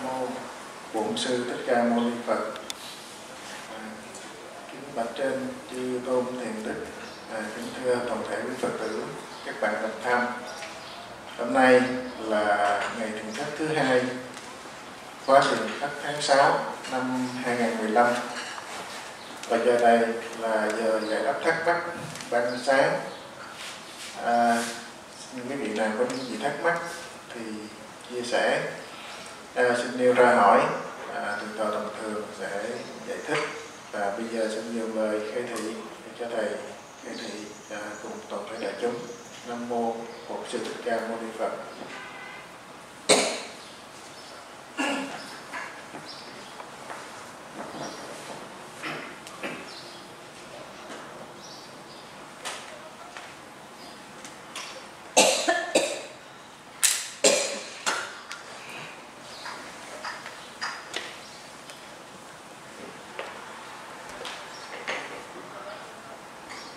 Mô Bổn Sư Thích Ca Mâu Ni Phật. Kính bạch trên chư tôn thiền đức, kính thưa toàn thể quý Phật tử, các bạn đồng tham. Hôm nay là ngày thiền thất thứ 2, khóa thiền thất tháng 6 năm 2015. Và giờ này là giờ giải đáp thắc mắc ban sáng. Quý vị nào có những gì thắc mắc thì chia sẻ, xin nêu ra hỏi, thượng tọa đồng thường sẽ giải thích. Và bây giờ xin nhiều lời khai thị để cho thầy khai thị cùng toàn thể đại chúng. Nam mô Bổn Sư Thích Ca Mâu Ni Phật.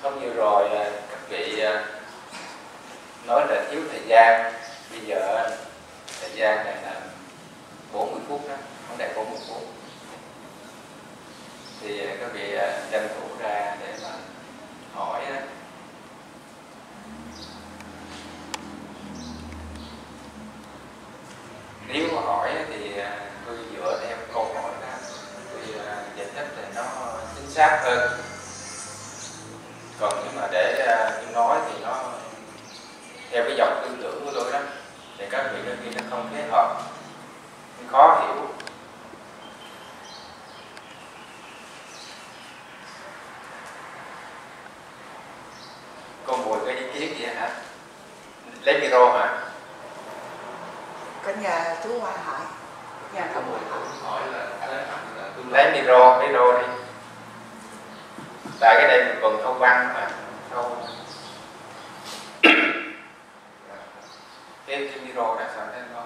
Hôm vừa rồi các vị nói là thiếu thời gian. Bây giờ thời gian này là 40 phút đó, không đầy 40 phút. Thì các vị tranh thủ ra để mà hỏi đó. Nếu mà hỏi thì tôi dựa theo câu hỏi đó, tôi giải thích thì nó chính xác hơn. Còn nếu mà để tôi nói thì nó theo cái dòng tư tưởng của tôi đó, thì các vị đôi khi nó không thể hợp, nó khó hiểu. Cô Mùi có ý kiến gì hả? Lấy micro hả? Có nhà chú Hoa hỏi. Nhà Có chú một Hoa hỏi. hỏi là Lấy micro đi. Tại cái đây mình còn câu văn mà câu cái micro đã sao nên nó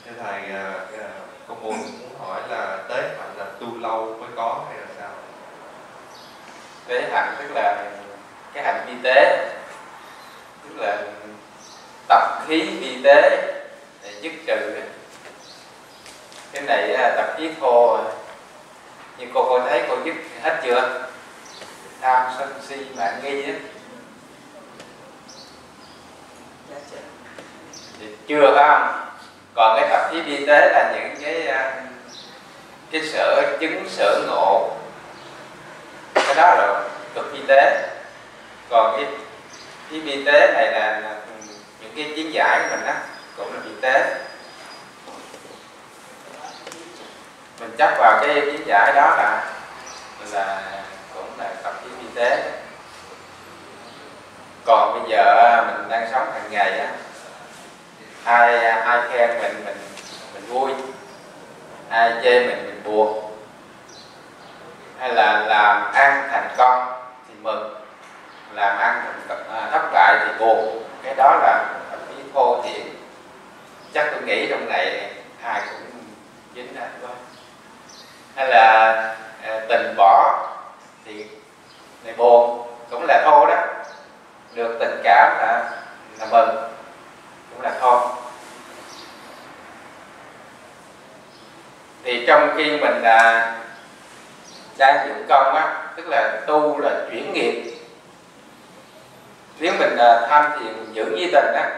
thưa thầy, có muốn hỏi là tế hạnh là tu lâu mới có hay là sao? tế hạnh tức là cái hạnh vi tế, tức là tập khí vi tế để dứt trừ. Cái này là tập khí thô, nhưng cô thấy cô dứt hết chưa? Tham sân si mạn nghi á thì chưa, phải không? Còn cái tập khí vi tế là những cái sở chứng sở ngộ, cái đó là cực vi tế. Còn cái vi tế này là những cái kiến giải của mình á, cũng là vi tế. Mình chấp vào cái kiến giải đó là cũng là tập khí vi tế. Còn bây giờ mình đang sống hàng ngày á, ai khen mình vui, ai chê mình buồn, hay là làm ăn thành công thì mừng, làm ăn thất bại thì buồn. Cái đó là tập khí thô thiển. Chắc tôi nghĩ trong này ai cũng dính ra thôi. Hay là tình bỏ thì này buồn, cũng là thô đó. Được tình cảm là mừng, cũng là thô. Thì trong khi mình đang dụng công á, tức là tu là chuyển nghiệp. Nếu mình tham thiền dưỡng vi tình á,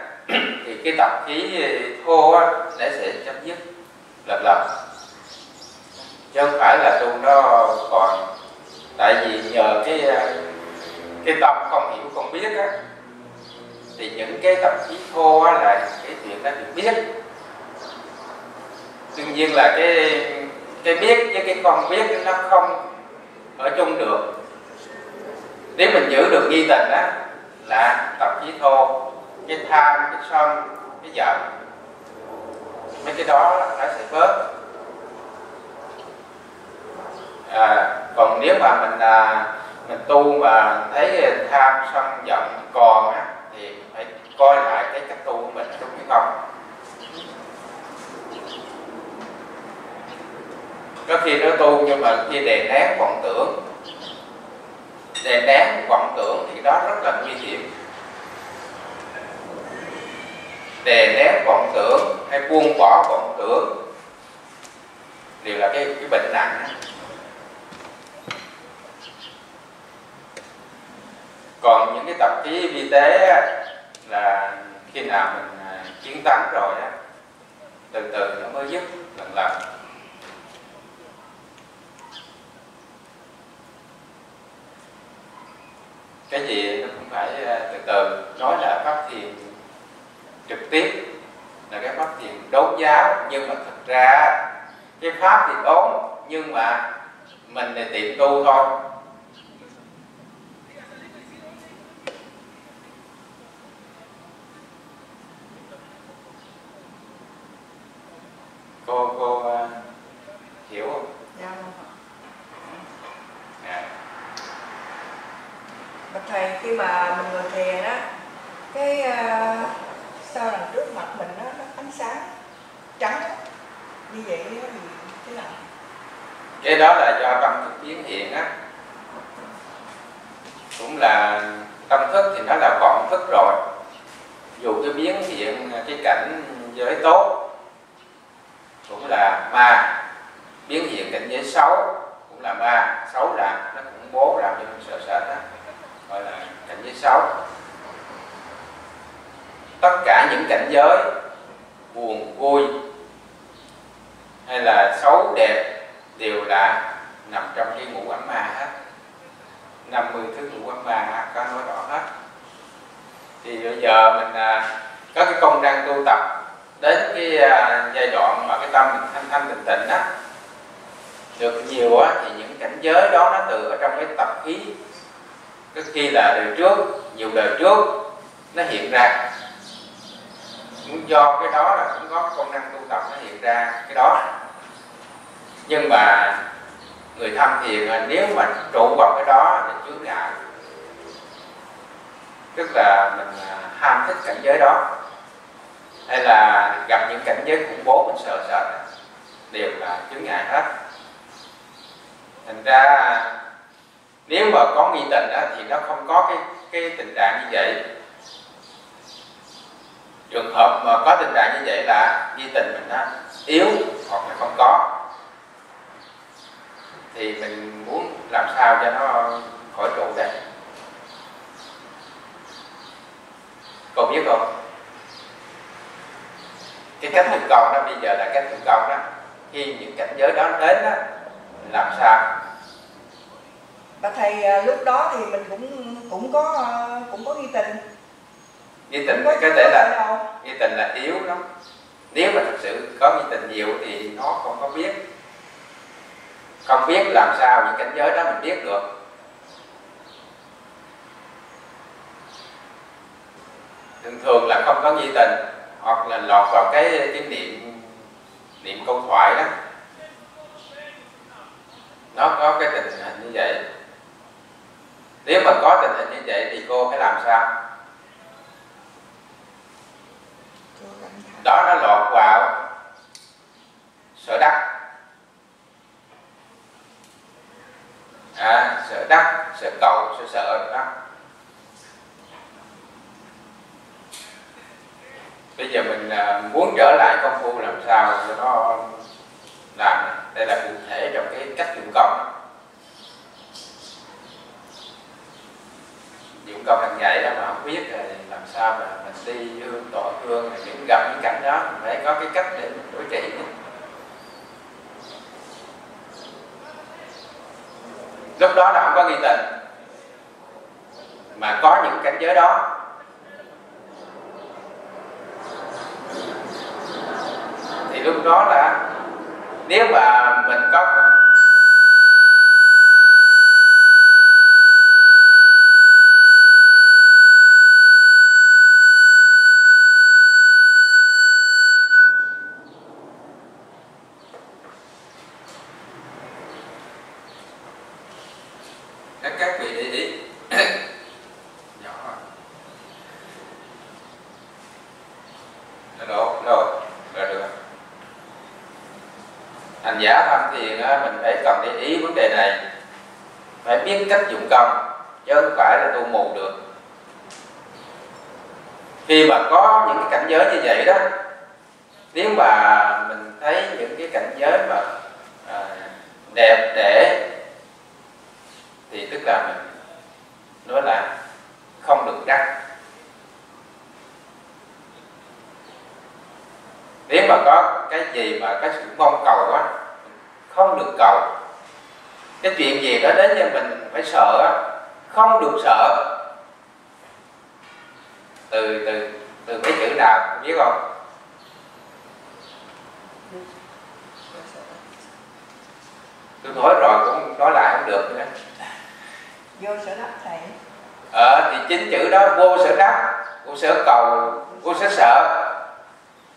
thì cái tập khí thô á nó sẽ chấm dứt lần. Chứ không phải là tu nó còn. Tại vì nhờ cái tâm không hiểu không biết á, thì những cái tập khí thô á là cái chuyện đã được biết. Đương nhiên là cái biết với cái không biết nó không ở chung được. Nếu mình giữ được nghi tình á là tập khí thô, cái tham, cái sân, cái giận, mấy cái đó nó sẽ bớt. Còn nếu mà mình tu mà thấy tham sân giận còn á, thì phải coi lại cái cách tu của mình đúng hay không. Có khi nó tu nhưng mà khi đè nén vọng tưởng, đè nén vọng tưởng thì đó rất là nguy hiểm. đè nén vọng tưởng hay buông bỏ vọng tưởng đều là cái bệnh nặng. Còn những cái tập khí vi tế là khi nào mình chiến thắng rồi á, từ từ nó mới dứt lần lần. Cái gì nó cũng phải từ từ. Nói là pháp thiền trực tiếp là cái pháp thiền đốn giáo, nhưng mà thực ra cái pháp thì đốn, nhưng mà mình thì tiện tu thôi. Cô hiểu không? Dạ. À. Bạch thầy, khi mà mình ngồi thiền á, cái sao đằng trước mặt mình nó ánh sáng trắng như vậy thì thế nào? Cái đó là do tâm thức biến hiện á, cũng là tâm thức thì nó là vọng thức rồi. Dù cái biến hiện cái cảnh giới tốt cũng là ma, biến hiện cảnh giới xấu cũng là ma. Xấu là nó khủng bố, làm cho mình sợ sệt đó, gọi là cảnh giới xấu. Tất cả những cảnh giới buồn vui hay là xấu đẹp đều là nằm trong cái ngũ ấm ma hết. 50 thứ ngũ ấm ma có nói rõ hết. Thì bây giờ mình có cái công năng tu tập đến cái giai đoạn mà cái tâm mình thanh thanh tịnh tịnh á, được nhiều á, thì những cảnh giới đó nó từ ở trong cái tập khí, cái khi là đời trước, nhiều đời trước nó hiện ra. Cũng do cái đó là cũng có công năng tu tập nó hiện ra cái đó. Nhưng mà người tham thiền nếu mà trụ vào cái đó thì chướng ngại, tức là mình ham thích cảnh giới đó, hay là gặp những cảnh giới khủng bố mình sợ sệt, đều là chướng ngại hết. Thành ra nếu mà có nghi tình đó, thì nó không có cái tình trạng như vậy. Trường hợp mà có tình trạng như vậy là nghi tình mình đó yếu hoặc là không có, thì mình muốn làm sao cho nó khỏi trụ đây. Cô biết không? Cái cách thành công đó bây giờ là cách thành công đó. Khi những cảnh giới đó đến đó, làm sao? Bạch thầy, lúc đó thì mình cũng có nghi tình. Nghi tình có thể là nghi tình là yếu lắm. Nếu mà thật sự có nghi tình nhiều thì nó không có biết. Không biết làm sao những cảnh giới đó mình biết được. Thường là không có nghi tình, hoặc là lọt vào cái niệm câu thoại đó, nó có cái tình hình như vậy. Nếu mà có tình hình như vậy thì cô phải làm sao? Đó nó lọt vào sở đắc, sở đắc, sở cầu, sợ đó. Bây giờ mình muốn trở lại công phu làm sao cho nó làm. Đây là cụ thể trong cái cách dụng công đó. Dụng công hàng ngày đó mà không biết rồi làm sao mà mình đi hương tọa hương, những gặp những cảnh đó mình phải có cái cách để mình đối trị. Lúc đó là không có nghi tình, mà có những cảnh giới đó, thì lúc đó là nếu mà mình có các vị để ý nhỏ rồi được. Hành giả tham thiền mình phải cần để ý vấn đề này, phải biết cách dụng công, chứ không phải là tu mù được. Khi mà có những cái cảnh giới như vậy đó, nếu mà mình thấy những cái cảnh giới mà đẹp để thì tức là mình nói là không được đắc. Nếu mà có cái gì mà cái sự mong cầu á, không được cầu. Cái chuyện gì đó đến cho mình phải sợ á, không được sợ. Từ cái chữ nào biết không? Tôi nói rồi cũng nói lại không được nữa. Vô sở đắc thầy. Thì chính chữ đó vô sở đắc, vô sở cầu, vô sở sợ.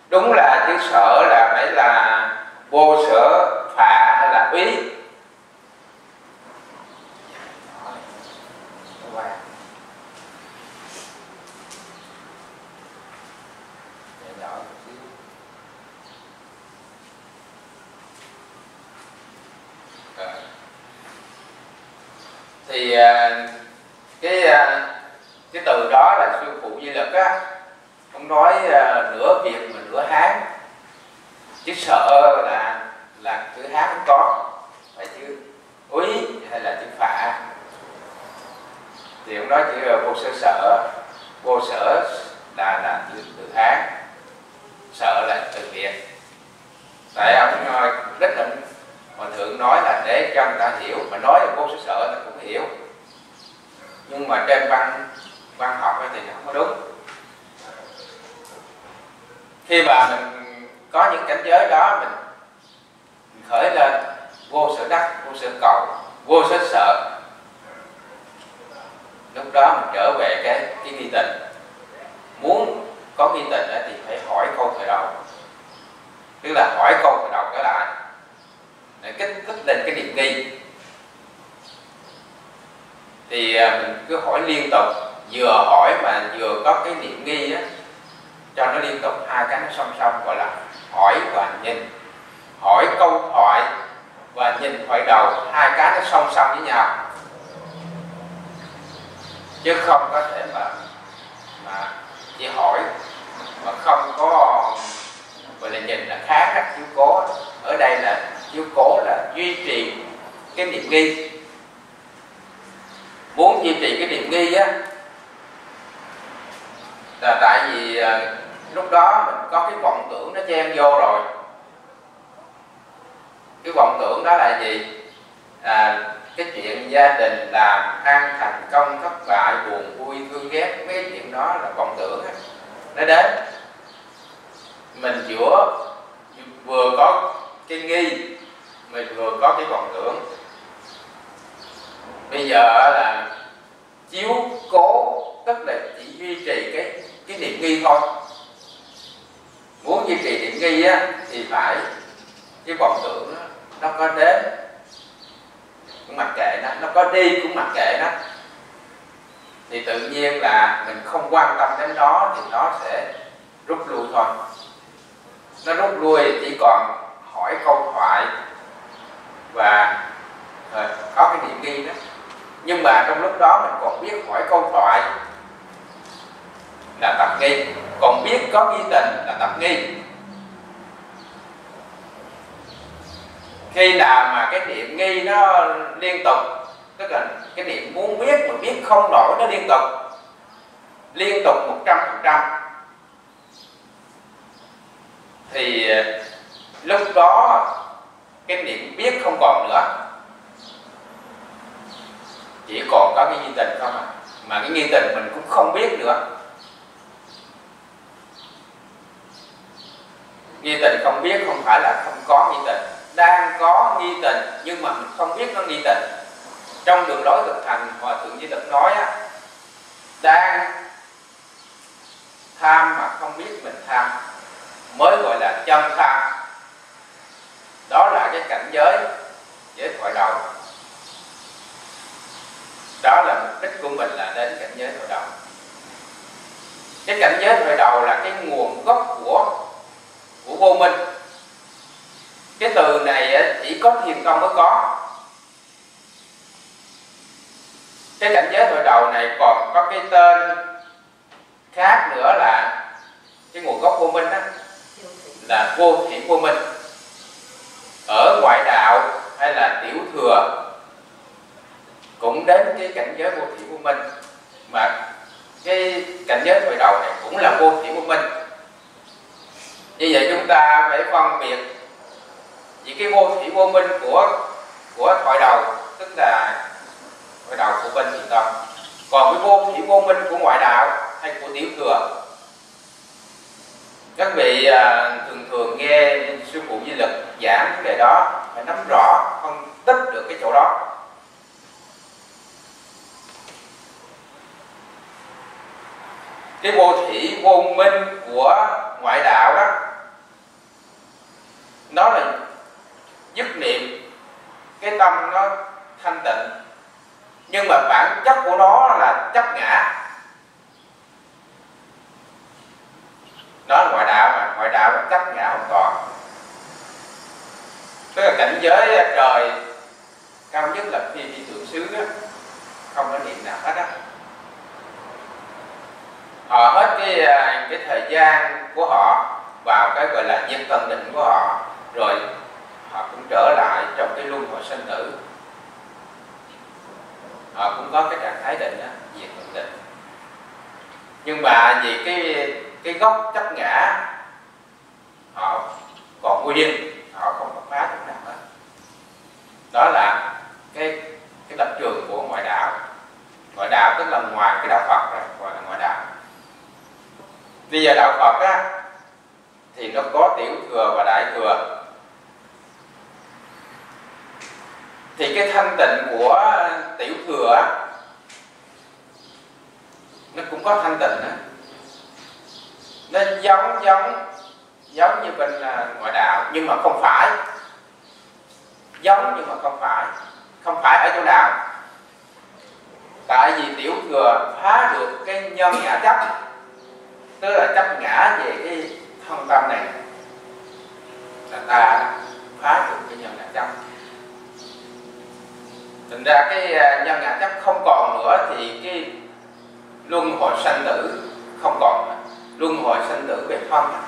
Đúng là chữ sợ là phải là vô sở phạ hay là úy. Thì cái từ đó là sư phụ Di Lực á, ông nói nửa Việt mà nửa Hán. Chữ sợ là chữ Hán không có, phải chữ úy hay là chữ phạ. Thì ông nói chữ vô sở sợ, vô sở là từ Hán, sợ là từ Việt. Tại ông rất là Hòa thượng nói là để cho người ta hiểu, mà nói là vô sở sợ ta cũng hiểu, nhưng mà trên văn học thì không có đúng. Khi mà mình có những cảnh giới đó, mình khởi lên vô sở đắc, vô sở cầu, vô sở sợ, lúc đó mình trở về cái nghi tình. Muốn có nghi tình thì phải hỏi câu thời đầu, tức là hỏi câu thời đầu trở lại để kích thích lên cái niềm nghi. Thì mình cứ hỏi liên tục, vừa hỏi mà vừa có cái niệm nghi á, cho nó liên tục, hai cái nó song song, gọi là hỏi và nhìn. Hỏi câu thoại và nhìn thoại đầu, hai cái nó song song với nhau, chứ không có thể mà chỉ hỏi mà không có gọi là nhìn là khá rất chiếu cố. Ở đây là chiếu cố là duy trì cái niệm nghi. Muốn duy trì cái niệm nghi á, là tại vì lúc đó mình có cái vọng tưởng nó chen vô rồi. Cái vọng tưởng đó là gì? Cái chuyện gia đình làm ăn thành công thất bại, buồn vui thương ghét, mấy cái chuyện đó là vọng tưởng á. Nó đến mình vừa có cái nghi, mình vừa có cái vọng tưởng. Bây giờ là chiếu cố, tức là chỉ duy trì cái niệm nghi thôi. Muốn duy trì niệm nghi á thì phải cái vọng tưởng đó, nó có đến cũng mặc kệ nó có đi cũng mặc kệ nó, thì tự nhiên là mình không quan tâm đến nó thì nó sẽ rút lui thôi. Nó rút lui thì chỉ còn hỏi câu thoại và có cái niệm nghi đó. Nhưng mà trong lúc đó mình còn biết hỏi câu thoại là tập nghi, còn biết có nghi tình là tập nghi. Khi nào mà cái niệm nghi nó liên tục, tức là cái niệm muốn biết mà biết không nổi, nó liên tục 100%, thì lúc đó cái niệm biết không còn nữa, chỉ còn có cái nghi tình không à. Mà cái nghi tình mình cũng không biết nữa. Nghi tình không biết không phải là không có nghi tình, đang có nghi tình nhưng mà mình không biết nó nghi tình. Trong đường lối thực hành, Hòa thượng Di Lực nói á, đang tham mà không biết mình tham mới gọi là chân tham. Đó là cái cảnh giới thoại đầu. Đó là mục đích của mình, là đến cảnh giới thoại đầu. Cái cảnh giới thoại đầu là cái nguồn gốc của vô minh. Cái từ này chỉ có Thiền tông mới có. Cái cảnh giới thoại đầu này còn có cái tên khác nữa là cái nguồn gốc vô minh đó là vô thủy vô minh. Ở ngoại đạo hay là tiểu thừa cũng đến cái cảnh giới vô thủy vô minh, mà cái cảnh giới thoại đầu này cũng là vô thủy vô minh. Như vậy chúng ta phải phân biệt vì cái vô thủy vô minh của thoại đầu, tức là thoại đầu của bên thiền tông, còn cái vô thủy vô minh của ngoại đạo hay của tiểu thừa. Các vị thường nghe sư phụ Di Lực giảng vấn đề đó, phải nắm rõ, phân tích được cái chỗ đó. Cái vô thủy vô minh của ngoại đạo đó, nó là dứt niệm, cái tâm nó thanh tịnh, nhưng mà bản chất của nó là chấp ngã. Đó là ngoại đạo, mà ngoại đạo là chấp ngã hoàn toàn. Tức là cảnh giới trời cao nhất là phi thượng xứ đó, không có niệm nào hết á. Họ hết cái thời gian của họ vào cái gọi là nhất tận định của họ, rồi họ cũng trở lại trong cái luân hồi sinh tử. Họ cũng có cái trạng thái định đó, diệt tận định. Nhưng mà vì cái gốc chấp ngã họ còn nguyên, họ không có phá chút nào hết. Đó là cái lập trường của ngoại đạo. Ngoại đạo tức là ngoài cái đạo Phật ra, gọi là ngoại đạo. Bây giờ đạo Phật á thì nó có tiểu thừa và đại thừa. Thì cái thanh tịnh của tiểu thừa á, nó cũng có thanh tịnh á. Nó giống như bên ngoại đạo, nhưng mà không phải. Giống nhưng mà không phải ở chỗ nào. Tại vì tiểu thừa phá được cái nhân ngã chấp, tức là chấp ngã về cái thân tâm này, là ta phá được cái nhân ngã chấp. Thành ra cái nhân ngã chấp không còn nữa thì cái luân hồi sanh tử không còn nữa. Luân hồi sanh tử về thân,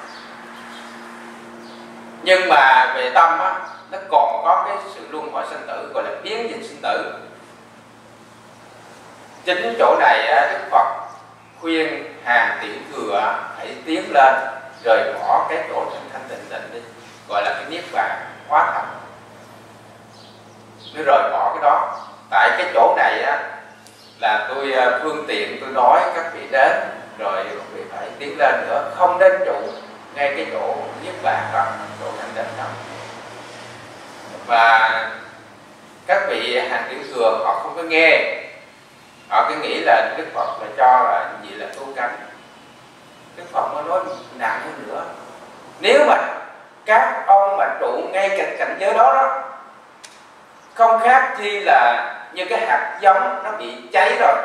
nhưng mà về tâm á, nó còn có cái sự luân hồi sanh tử, gọi là biến dịch sinh tử. Chính chỗ này Đức Phật khuyên hàng tiểu thừa hãy tiến lên, rời bỏ cái chỗ thanh tịnh đi, gọi là cái niết bàn hóa thành. Nó rời bỏ cái đó. Tại cái chỗ này á, là tôi phương tiện tôi nói các vị đến, rồi các vị phải tiến lên nữa, không đến trụ ngay cái chỗ niết bàn đó, chỗ thanh tịnh đó. Và các vị hàng tiểu thừa họ không có nghe, họ cứ nghĩ là Đức Phật là cho là gì là tu cánh. Đức Phật mới nói nặng hơn nữa. Nếu mà các ông mà trụ ngay cảnh giới đó đó, không khác chi là như cái hạt giống nó bị cháy rồi.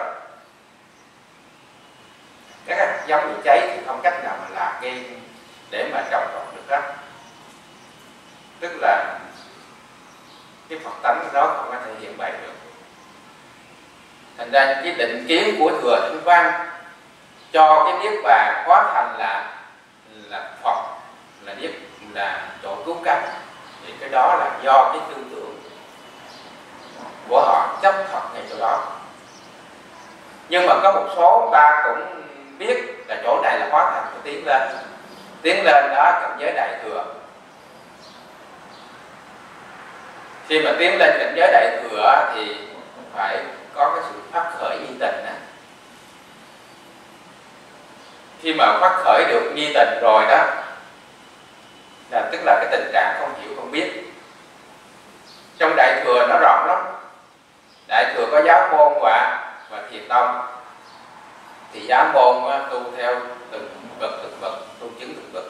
Các hạt giống bị cháy thì không cách nào mà làm cái để mà trồng trọt được hết. Tức là cái Phật tánh đó không có thể hiện bày được. Thành ra cái định kiến của Thừa Tinh Văn cho cái niết bàn hóa thành là Phật, là chỗ cứu cánh, thì cái đó là do cái tư tưởng của họ chấp thật ngay chỗ đó. Nhưng mà có một số ta cũng biết là chỗ này là hóa thành của tiến lên đó cảnh giới đại thừa. Khi mà tiến lên cảnh giới đại thừa thì phải có cái sự phát khởi nhi tình đó. Khi mà phát khởi được nhi tình rồi đó, là tức là cái tình trạng không hiểu không biết. Trong đại thừa nó rộng lắm. Đại thừa có giáo môn và thiền tông. Thì giáo môn tu theo từng bậc tu chứng từng bậc.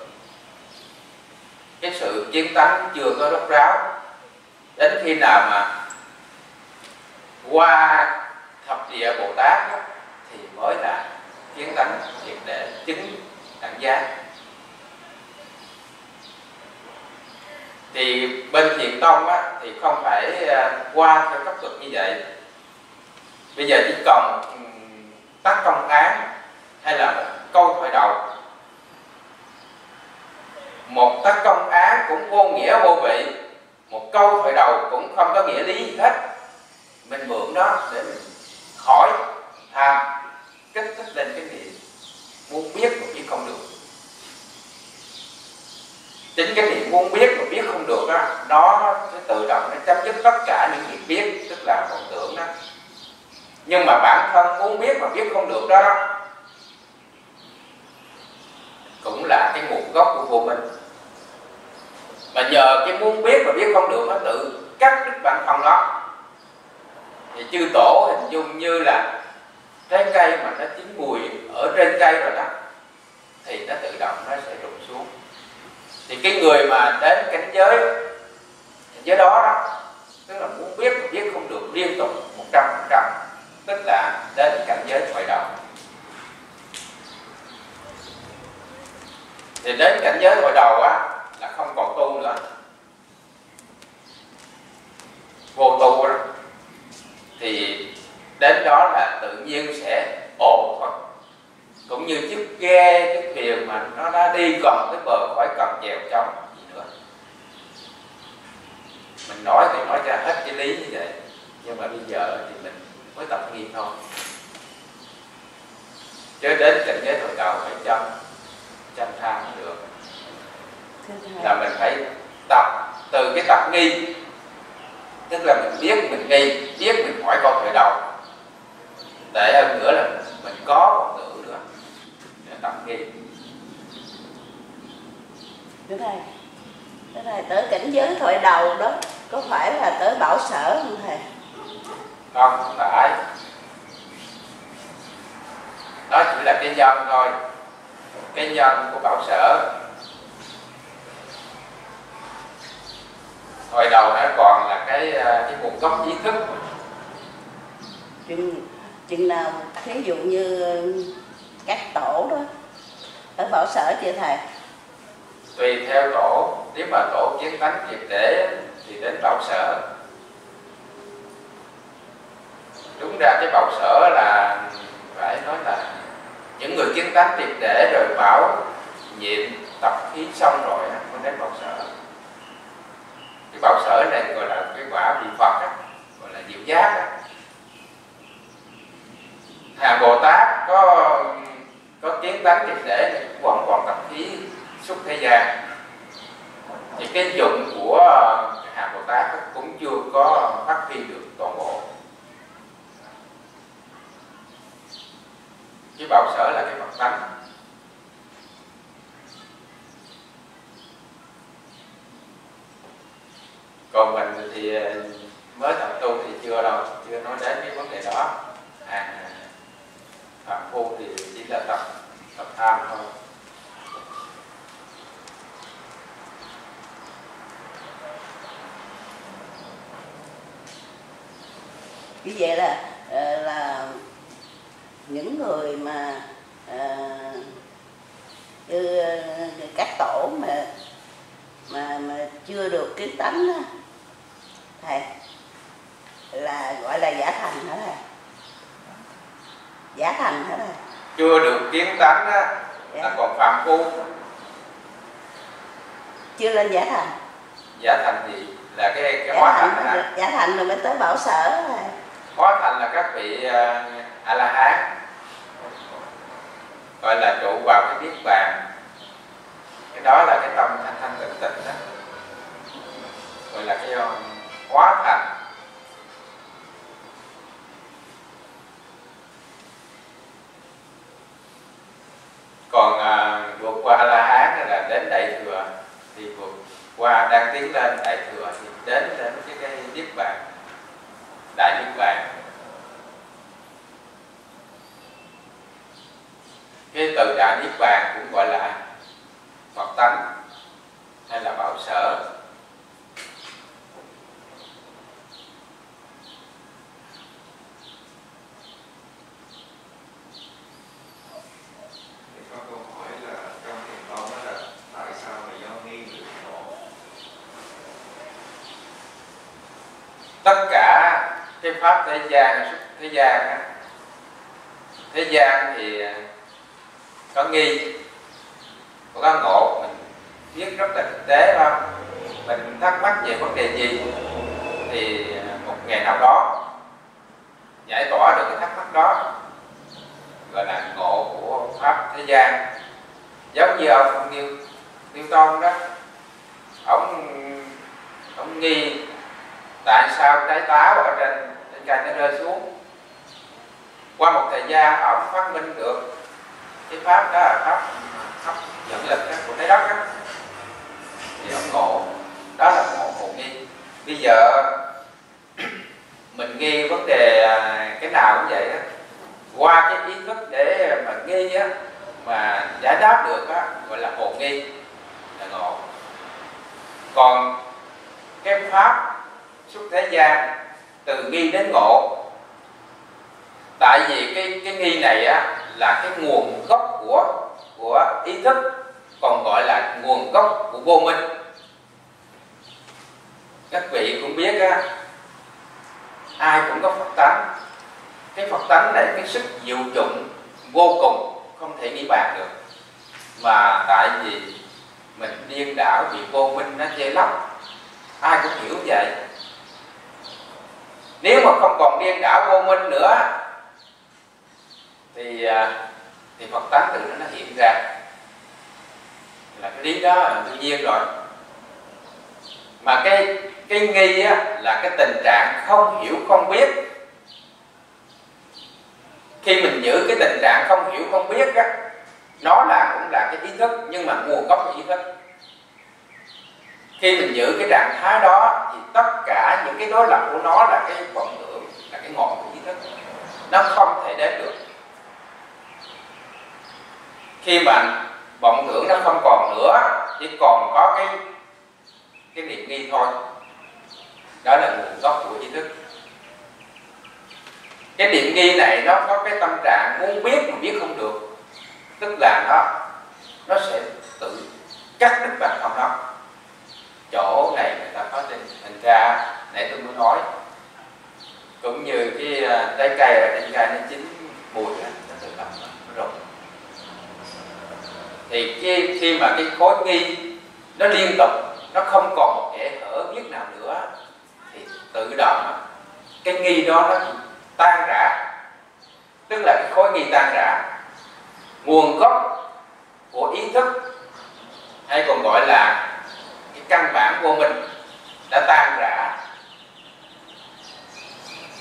Cái sự kiến tánh chưa có rốt ráo. Đến khi nào mà qua thập địa Bồ Tát đó, thì mới là kiến tánh triệt để chứng đẳng giác. Thì bên thiền tông á, thì không phải qua theo cấp bậc như vậy. Bây giờ chỉ cần tắt công án hay là câu thoại đầu. Một tác công án cũng vô nghĩa vô vị, một câu thoại đầu cũng không có nghĩa lý gì hết. Mình mượn đó để mình hỏi tham, kích thích lên cái niệm muốn biết mà biết không được. Chính cái niệm muốn biết mà biết không được đó, nó sẽ tự động nó chấm dứt tất cả những việc biết, tức là vọng tưởng đó. Nhưng mà bản thân muốn biết mà biết không được đó cũng là cái nguồn gốc của vô minh. Mà nhờ cái muốn biết mà biết không được nó tự cắt đứt bản thân đó. Thì chư tổ hình dung như là trái cây mà nó chín mùi ở trên cây rồi đó, thì nó tự động nó sẽ rụng xuống. Thì cái người mà đến cảnh giới đó tức là muốn biết mà biết không được liên tục 100%, tức là đến cảnh giới thoại đầu. Thì đến cảnh giới thoại đầu là không còn tu nữa, vô tu đó. Thì đến đó là tự nhiên sẽ ổn thôi. Cũng như chiếc ghe, chiếc thuyền mà nó đã đi gần tới bờ khỏi cần chèo chống gì nữa. Mình nói thì nói ra hết cái lý như vậy, nhưng mà bây giờ thì mình mới tập nghiên thôi. Chứ đến cảnh giới thoại đầu phải chăm tham mới được. Là mình phải tập từ cái tập nghi, tức là mình biết mình nghi, biết mình hỏi câu thoại đầu. Để hơn nữa là mình có vọng tưởng nữa để tập nghi. Thưa thầy tới cảnh giới thoại đầu đó có phải là tới bảo sở không thầy? Không phải. Đó chỉ là cái nhân thôi, cái nhân của bảo sở. Thoại đầu nó còn là cái nguồn gốc ý thức. Chừng nào thí dụ như các tổ đó ở bảo sở chưa thầy? Tùy theo tổ, nếu mà tổ kiến tánh triệt để thì đến bảo sở. Đúng ra cái bảo sở là phải nói là những người kiến tánh triệt để rồi bảo nhiệm tập khí xong rồi mới đến bảo sở. Cái bảo sở này gọi là cái quả vị Phật đó, gọi là diệu giác đó. Hàng Bồ Tát có kiến tánh triệt để thì vẫn còn tập khí xuất thế gian. Thì cái dụng của Hàng Bồ Tát cũng chưa có phát huy được toàn bộ. Cái bảo sở là cái Phật tánh. Còn mình thì mới tập tu thì chưa đâu, chưa nói đến cái vấn đề đó. Phạm phu thì chỉ là tập tham thôi. Như vậy là những người mà các tổ mà chưa được kiến tánh đó, thầy, là gọi là giả thành hả thầy? Giả thành hả thầy? Chưa được kiến tánh á, là còn phạm phu. Chưa lên giả thành. Giả thành thì là cái hóa thành hả? Giả thành rồi mới tới bảo sở thầy. Hóa thành là các vị A La Hán, gọi là trụ vào cái niết bàn. Cái đó là cái tâm thanh thanh tịnh tịnh đó, gọi là cái hóa thành. Còn vượt qua A La Hán là đến Đại Thừa, thì vượt qua đang tiến lên Đại Thừa thì đến cái niết bàn, đại niết bàn. Cái từ đại niết bàn cũng gọi là Phật tánh hay là bảo sở. Có câu hỏi là trong thiền tông đó là tại sao mà do nghi được khổ? Tất cả cái pháp thế gian á, thế gian thì có nghi, có ngộ, mình biết rất là thực tế không? Mình thắc mắc về vấn đề gì thì một ngày nào đó giải tỏa được cái thắc mắc đó, gọi là ngộ của pháp thế gian. Giống như ông Newton đó, ông nghi tại sao trái táo ở trên cây nó rơi xuống. Qua một thời gian ông phát minh được cái pháp đó là pháp hấp dẫn lực của trái đất đó, thì ông ngộ. Đó là ngộ nghi. Bây giờ mình nghi vấn đề cái nào cũng vậy đó, qua cái ý thức để mà nghi á, mà giải đáp được á, gọi là hồ nghi, là ngộ. Còn cái pháp xuất thế gian từ nghi đến ngộ, tại vì cái nghi này á là cái nguồn gốc của ý thức, còn gọi là nguồn gốc của vô minh. Các vị cũng biết á, ai cũng có Phật tánh. Cái Phật tánh này cái sức diệu dụng vô cùng, không thể nghĩ bàn được. Mà tại vì mình điên đảo bị vô minh nó che lấp, ai cũng hiểu vậy. Nếu mà không còn điên đảo vô minh nữa thì Phật tánh tự nó hiện ra, là cái lý đó là tự nhiên rồi. Mà cái nghi á, là cái tình trạng không hiểu không biết. Khi mình giữ cái tình trạng không hiểu không biết á, nó cũng là cái ý thức, nhưng mà nguồn gốc của ý thức. Khi mình giữ cái trạng thái đó thì tất cả những cái đối lập của nó là cái vọng tưởng, là cái ngọn của ý thức, nó không thể đến được. Khi mà vọng tưởng nó không còn nữa, chỉ còn có cái niệm nghi thôi, đó là nguồn gốc của ý thức. Cái niệm nghi này nó có cái tâm trạng muốn biết mà biết không được, tức là nó sẽ tự cắt đứt bản thân nó. Chỗ này người ta có thành ra nãy tôi mới nói, cũng như cái trái cây ở trên cây nó chín mùi nó tự động nó rụng. Thì khi mà cái khối nghi nó liên tục, nó không còn một kẽ hở biết nào nữa, thì tự động cái nghi đó nó tan rã, tức là cái khối nghi tan rã. Nguồn gốc của ý thức, hay còn gọi là cái căn bản vô minh, đã tan rã,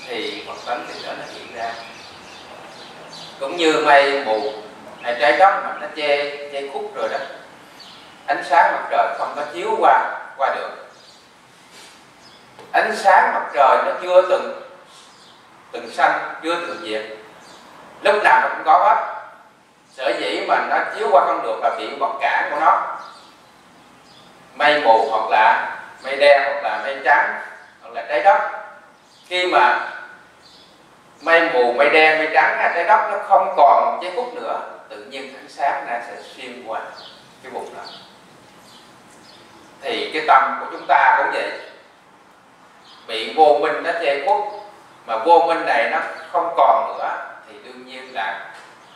thì Phật tánh thì nó hiện ra. Cũng như mây mù hay trái đất mà nó che khuất rồi đó, ánh sáng mặt trời không có chiếu qua được. Ánh sáng mặt trời nó chưa từng sanh, chưa từng diệt, lúc nào nó cũng có hết. Sở dĩ mà nó chiếu qua không được là bị vật cản của nó. Mây mù hoặc là mây đen hoặc là mây trắng hoặc là trái đất, khi mà mây mù, mây đen, mây trắng, trái đất nó không còn che khuất nữa, tự nhiên ánh sáng nó sẽ xuyên qua cái vùng đó. Thì cái tâm của chúng ta cũng vậy, bị vô minh nó che khuất, mà vô minh này nó không còn nữa, thì đương nhiên là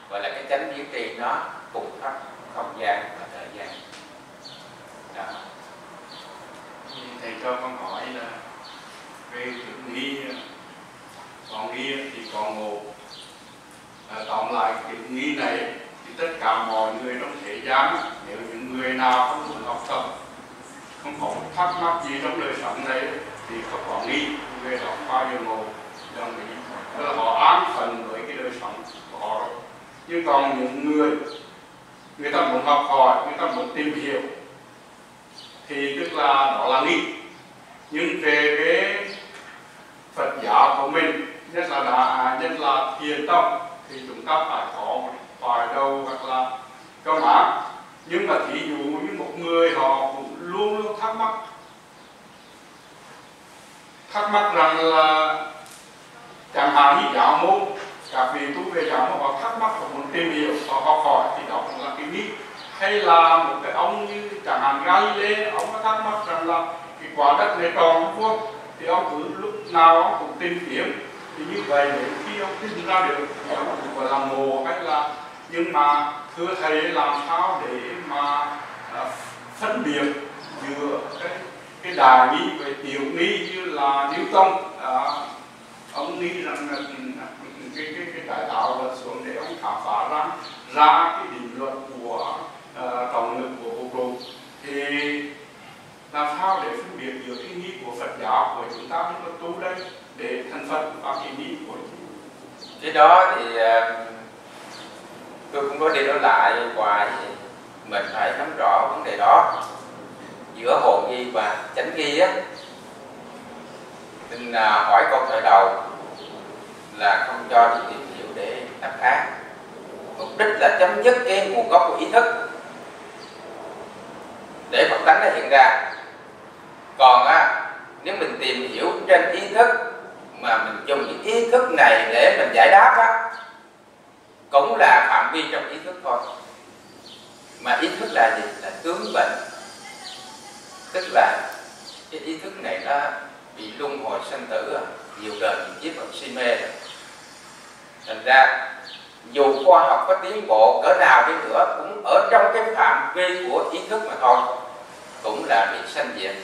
gọi là cái chánh biến tri nó cùng khắp không gian và thời gian đó. Thầy cho con hỏi là về chữ nghi, còn nghi thì còn ngộ. Tóm lại cái nghi này thì tất cả mọi người trong thế gian, nếu những người nào không muốn học tập, không có thắc mắc gì trong đời sống này thì không có nghi, người đó bao giờ ngộ, đồng ý. Tức là họ an phận với cái đời sống của họ. Nhưng còn những người ta muốn học hỏi, người ta muốn tìm hiểu, thì tức là đó là nghi. Nhưng về cái Phật giáo của mình, nhất là thiền tông, thì chúng ta phải có một vài đầu hoặc là câu mã. Nhưng mà thí dụ như một người họ cũng luôn luôn thắc mắc rằng là chẳng hạn như giáo môn, các vị tu về giáo môn họ thắc mắc, họ muốn tìm hiểu, họ học hỏi, thì đó cũng là cái nghi. Hay là một cái ông như chẳng hạn Galilei, ông có thắc mắc rằng là cái quả đất này tròn vuông, thì ông cứ lúc nào ông cũng tìm kiếm. Thì như vậy nếu khi ông tìm ra được thì ông cũng gọi là ngộ, hay là Nhưng mà thưa thầy, làm sao để mà phân biệt giữa cái đại nghi với tiểu nghi, như là Newton ông nghĩ rằng là cái đại đạo là xuống để ông khám phá ra cái định luật của trọng lực của vũ trụ. Thì làm sao để phân biệt giữa cái nghi của Phật giáo của chúng ta như là tu đây để thành Phật và cái nghi của cái đó thì tôi cũng có đi nói lại hoài, mình phải nắm rõ vấn đề đó giữa hồ nghi và chánh nghi á. Mình hỏi câu thời đầu là không cho đi tìm hiểu để đáp án, mục đích là chấm dứt cái nguồn gốc của ý thức để Phật tánh nó hiện ra. Còn nếu mình tìm hiểu trên ý thức mà mình dùng những ý thức này để mình giải đáp cũng là phạm vi trong ý thức thôi. Mà ý thức là gì? Là tướng bệnh, tức là cái ý thức này nó bị luân hồi sanh tử, nhiều đời nhiều kiếp si mê. Thành ra dù khoa học có tiến bộ cỡ nào đi nữa cũng ở trong cái phạm vi của ý thức mà thôi, cũng là bị sanh diệt.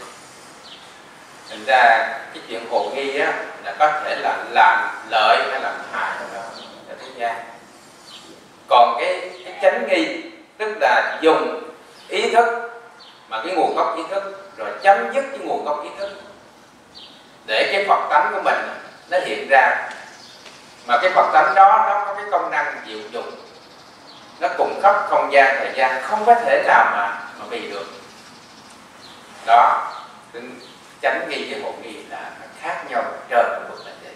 Thành ra cái chuyện hồ nghi là có thể là làm lợi hay làm hại cho thế gian. Còn cái chánh nghi tức là dùng ý thức mà cái nguồn gốc ý thức rồi chấm dứt cái nguồn gốc ý thức để cái Phật tánh của mình nó hiện ra. Mà cái Phật tánh đó nó có cái công năng diệu dụng, nó cùng khắp không gian thời gian, không có thể nào mà bị được. Đó, chánh nghi với hộ nghi là khác nhau trời và vực là vậy.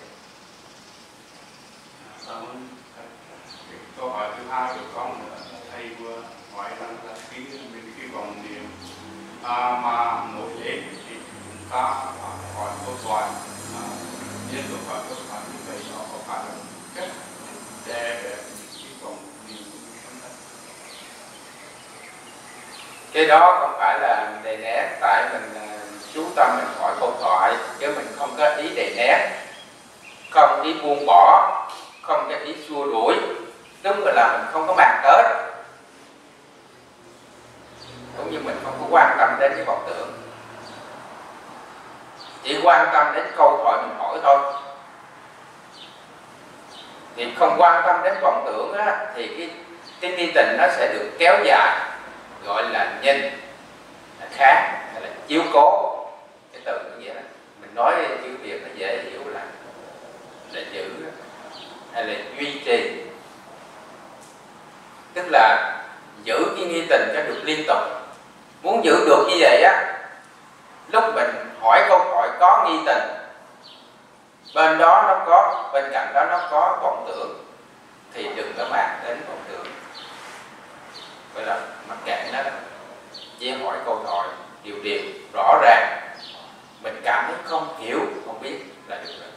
Câu hỏi thứ hai của con thầy vừa hỏi rằng là cái vòng niệm mà nổi lên thì chúng ta hỏi câu toàn liên tục hỏi câu toàn như vậy, nó có phải là cách để cái vòng niệm của chúng ta? Cái đó không phải là đè nén, tại mình chú tâm mình hỏi câu thoại chứ mình không có ý đè nén, không ý buông bỏ, không có ý xua đuổi. Đúng là mình không có màng tới, cũng như mình không có quan tâm đến cái vọng tưởng, chỉ quan tâm đến câu thoại mình hỏi thôi. Thì không quan tâm đến vọng tưởng thì cái nghi tình nó sẽ được kéo dài, gọi là nhìn, là kháng, hay là chiếu cố. Cái từ như vậy đó, mình nói chữ Việt nó dễ hiểu là giữ hay là duy trì, tức là giữ cái nghi tình cho được liên tục. Muốn giữ được như vậy lúc mình hỏi câu hỏi có nghi tình, bên đó nó có, bên cạnh đó nó có vọng tưởng, thì đừng có màng đến vọng tưởng. Vậy là mặc kệ nó, chỉ hỏi câu hỏi điều rõ ràng, mình cảm thấy không hiểu, không biết là được rồi.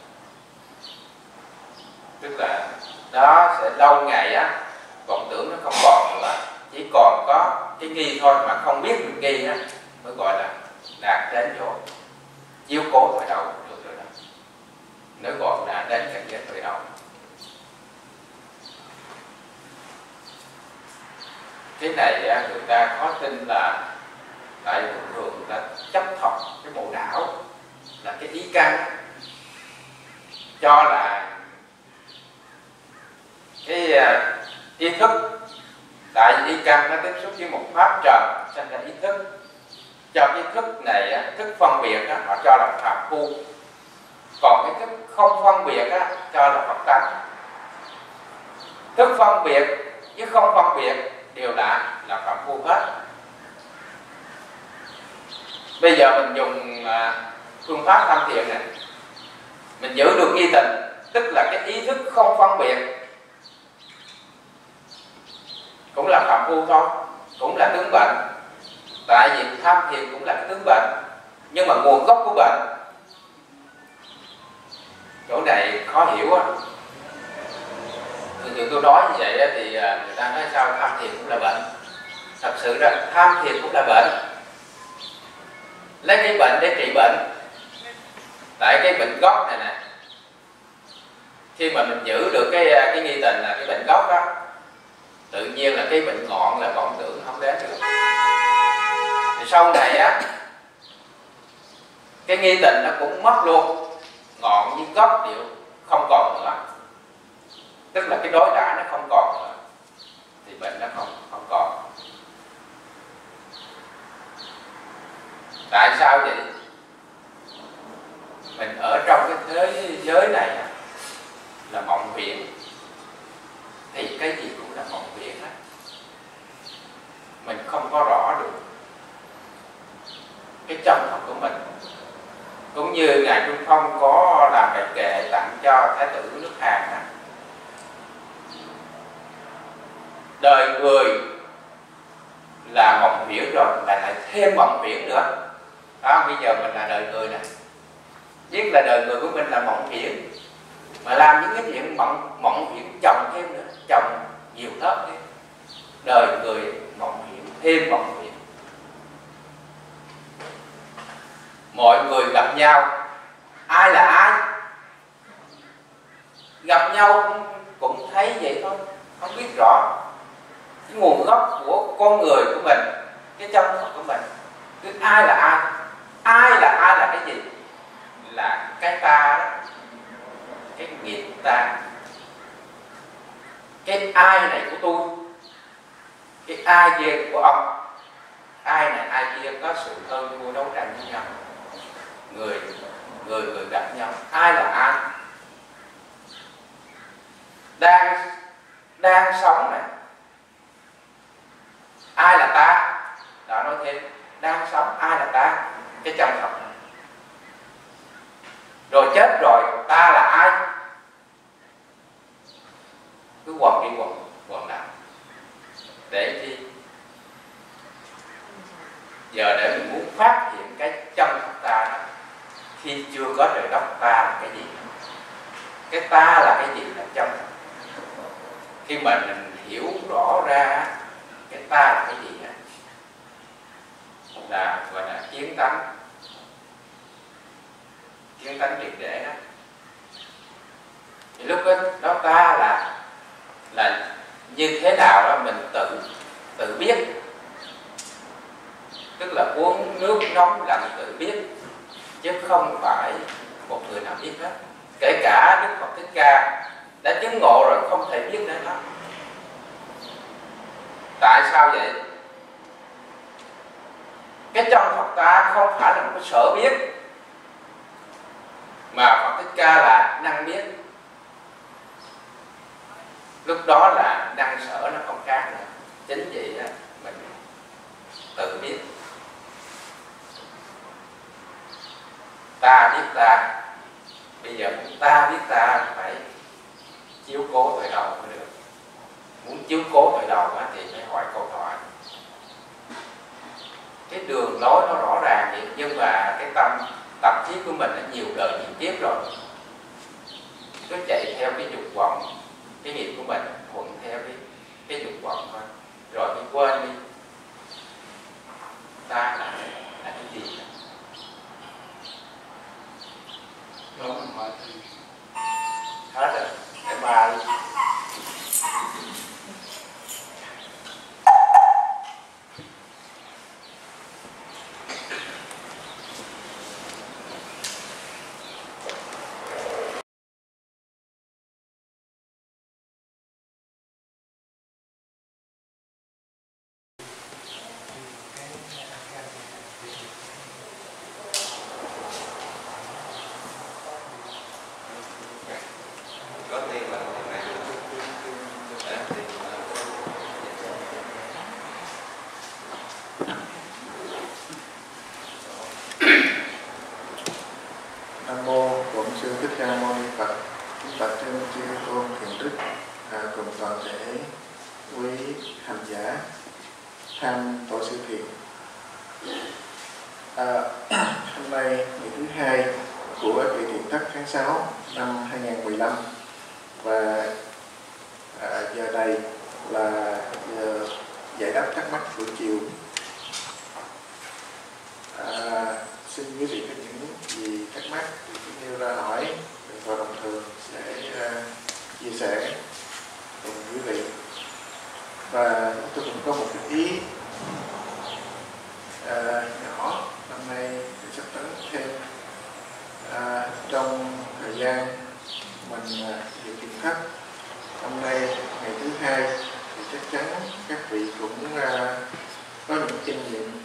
Tức là đó sẽ lâu ngày vọng tưởng nó không còn nữa, chỉ còn có cái nghi thôi, mà không biết được nghi mới gọi là đạt đến chỗ chiếu cố thời đầu được rồi đó. Nếu gọi là đến cảnh giới thời đầu. Cái này người ta khó tin là tại thường người ta chấp thọc cái bộ não là cái ý căn, cho là cái ý thức, tại vì ý căn nó tiếp xúc với một pháp trần sinh ra ý thức. Cho cái thức này, thức phân biệt họ cho là phàm phu, còn cái thức không phân biệt cho là Phật tánh. Thức phân biệt chứ không phân biệt đều là phàm phu hết. Bây giờ mình dùng phương pháp tham thiền này, mình giữ được nghi tình, tức là cái ý thức không phân biệt, cũng là phàm phu thôi, cũng là tướng bệnh. Tại vì tham thiền cũng là cái tướng bệnh, nhưng mà nguồn gốc của bệnh, chỗ này khó hiểu Thường tôi nói như vậy thì người ta nói sao tham thiền cũng là bệnh. Thật sự ra tham thiền cũng là bệnh, lấy cái bệnh để trị bệnh. Tại cái bệnh gốc này nè, khi mà mình giữ được cái nghi tình là cái bệnh gốc đó, tự nhiên là cái bệnh ngọn là vọng tưởng không đến được. Thì sau này á, cái nghi tình nó cũng mất luôn, ngọn với gốc đều không còn nữa, tức là cái đối đãi nó không còn nữa, thì bệnh nó không còn. Tại sao vậy? Mình ở trong cái thế giới này là mộng huyễn, thì cái gì cũng là mộng huyễn á, mình không có rõ được cái chân thật của mình. Cũng như Ngài Trung Phong có làm bài kệ tặng cho Thái tử nước Hàn đó. Đời người là mộng huyễn rồi, lại thêm mộng huyễn nữa. Đó, bây giờ mình là đời người này, biết là đời người của mình là mộng huyễn, mà làm những cái chuyện mộng huyễn chồng thêm nữa, chồng nhiều lớp thêm. Đời người mộng huyễn, thêm mộng huyễn. Mọi người gặp nhau, ai là ai? Gặp nhau cũng thấy vậy thôi, không biết rõ cái nguồn gốc của con người của mình, cái chân thật của mình. Cứ ai là ai? Ai là cái gì? Là cái ta đó, cái nghiệp ta. Cái ai này của tôi, cái ai kia của ông. Ai này ai kia có sự hơn thua đấu tranh với nhau. Người gặp nhau, ai là ai? Đang sống này, ai là ta? Đó, nói thêm, đang sống ai là ta? Cái chân thật này. Rồi chết rồi, ta là ai? Cứ quần đi quần lại. Để chi? Giờ để mình muốn phát hiện cái chân thật ta đó, khi chưa có trời đất, ta là cái gì? Cái ta là cái gì là chân thật. Khi mà mình hiểu rõ ra cái ta là cái gì đó, là gọi là kiến tánh triệt để đó. Thì lúc đó ta là như thế nào đó mình tự biết, tức là uống nước nóng lạnh tự biết, chứ không phải một người nào biết hết. Kể cả Đức Phật Thích Ca đã chứng ngộ rồi không thể biết đến nó. Tại sao vậy? Cái chân Phật ta không phải là một cái sở biết, mà Phật Thích Ca là năng biết. Lúc đó là năng sở nó không khác nữa. Chính vậy đó, mình tự biết. Ta biết ta. Bây giờ ta biết ta phải chiếu cố tội đầu mới được. Muốn chiếu cố tội đầu thì phải hỏi câu thoại. Cái đường lối nó rõ ràng vậy, nhưng mà cái tập khí của mình nó nhiều đời nhiều kiếp rồi, cứ chạy theo cái dục vọng, cái nghiệp của mình thuận theo cái dục vọng thôi, rồi mình quên đi ta là cái gì. Đó mình hỏi thì Hết rồi, cái ba đi. Có tiền là tiền này Nam mô Bổn Sư Thích Ca Mâu Ni Phật. Bạch trên chư tôn thiền đức, cùng toàn thể quý hành giả tham tổ sư thiền. Hôm nay ngày thứ hai của kỳ thiện thất tháng 6 năm 2015, và giờ này là giờ giải đáp thắc mắc buổi chiều. Xin quý vị có những gì thắc mắc thì cứ nêu ra hỏi, và đồng thường sẽ chia sẻ cùng quý vị. trong thời gian mình dự kiến thất hôm nay ngày thứ hai thì chắc chắn các vị cũng có những kinh nghiệm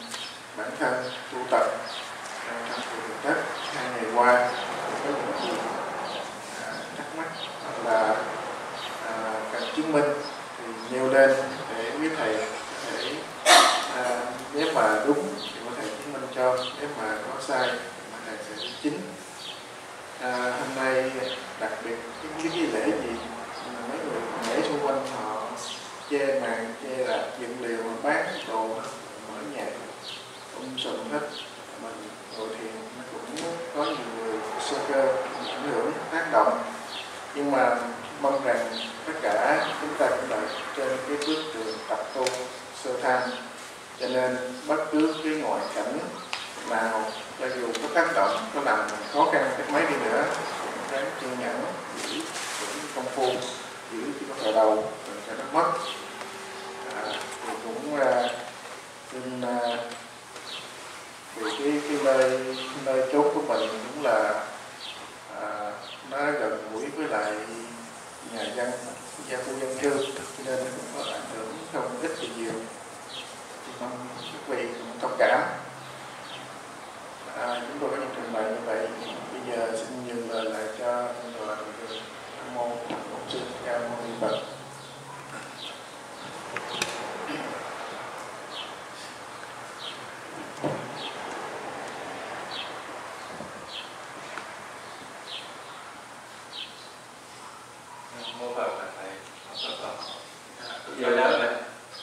bản thân tu tập trong dự kiến thất 2 ngày qua, có những gì thắc mắc hoặc là cần chứng minh thì nêu lên để quý thầy có thể nếu mà đúng thì có thể chứng minh cho, nếu mà có sai thì có thể sẽ đính chính. Hôm nay đặc biệt cái nghi lễ gì mà mấy người lễ xung quanh họ chê màn, chê là dựng liều mà bán đồ mở nhạc sùm hết, mình ngồi thiền nó cũng có nhiều người sơ cơ ảnh hưởng tác động, nhưng mà mong rằng tất cả chúng ta cũng là trên cái bước đường tập tu sơ tham, cho nên bất cứ cái ngoại cảnh nào cho dù có tác động, có làm khó khăn cách mấy đi nữa cũng ráng kiên nhẫn, giữ công phu, giữ chỉ có khởi đầu rồi cho nó mất. Thì cũng xin vì cái nơi chốn của mình cũng là nó gần gũi với lại nhà dân, gia khu dân cư, cho nên cũng có ảnh hưởng không ít thì nhiều, thì mong quý vị cũng thông cảm. Chúng tôi có những trình bày như vậy. Bây giờ xin nhường lời lại cho Hòa Thượng Nam Mô Bổn Sư Thích Ca Mâu Ni Phật. Mô Phật thầy.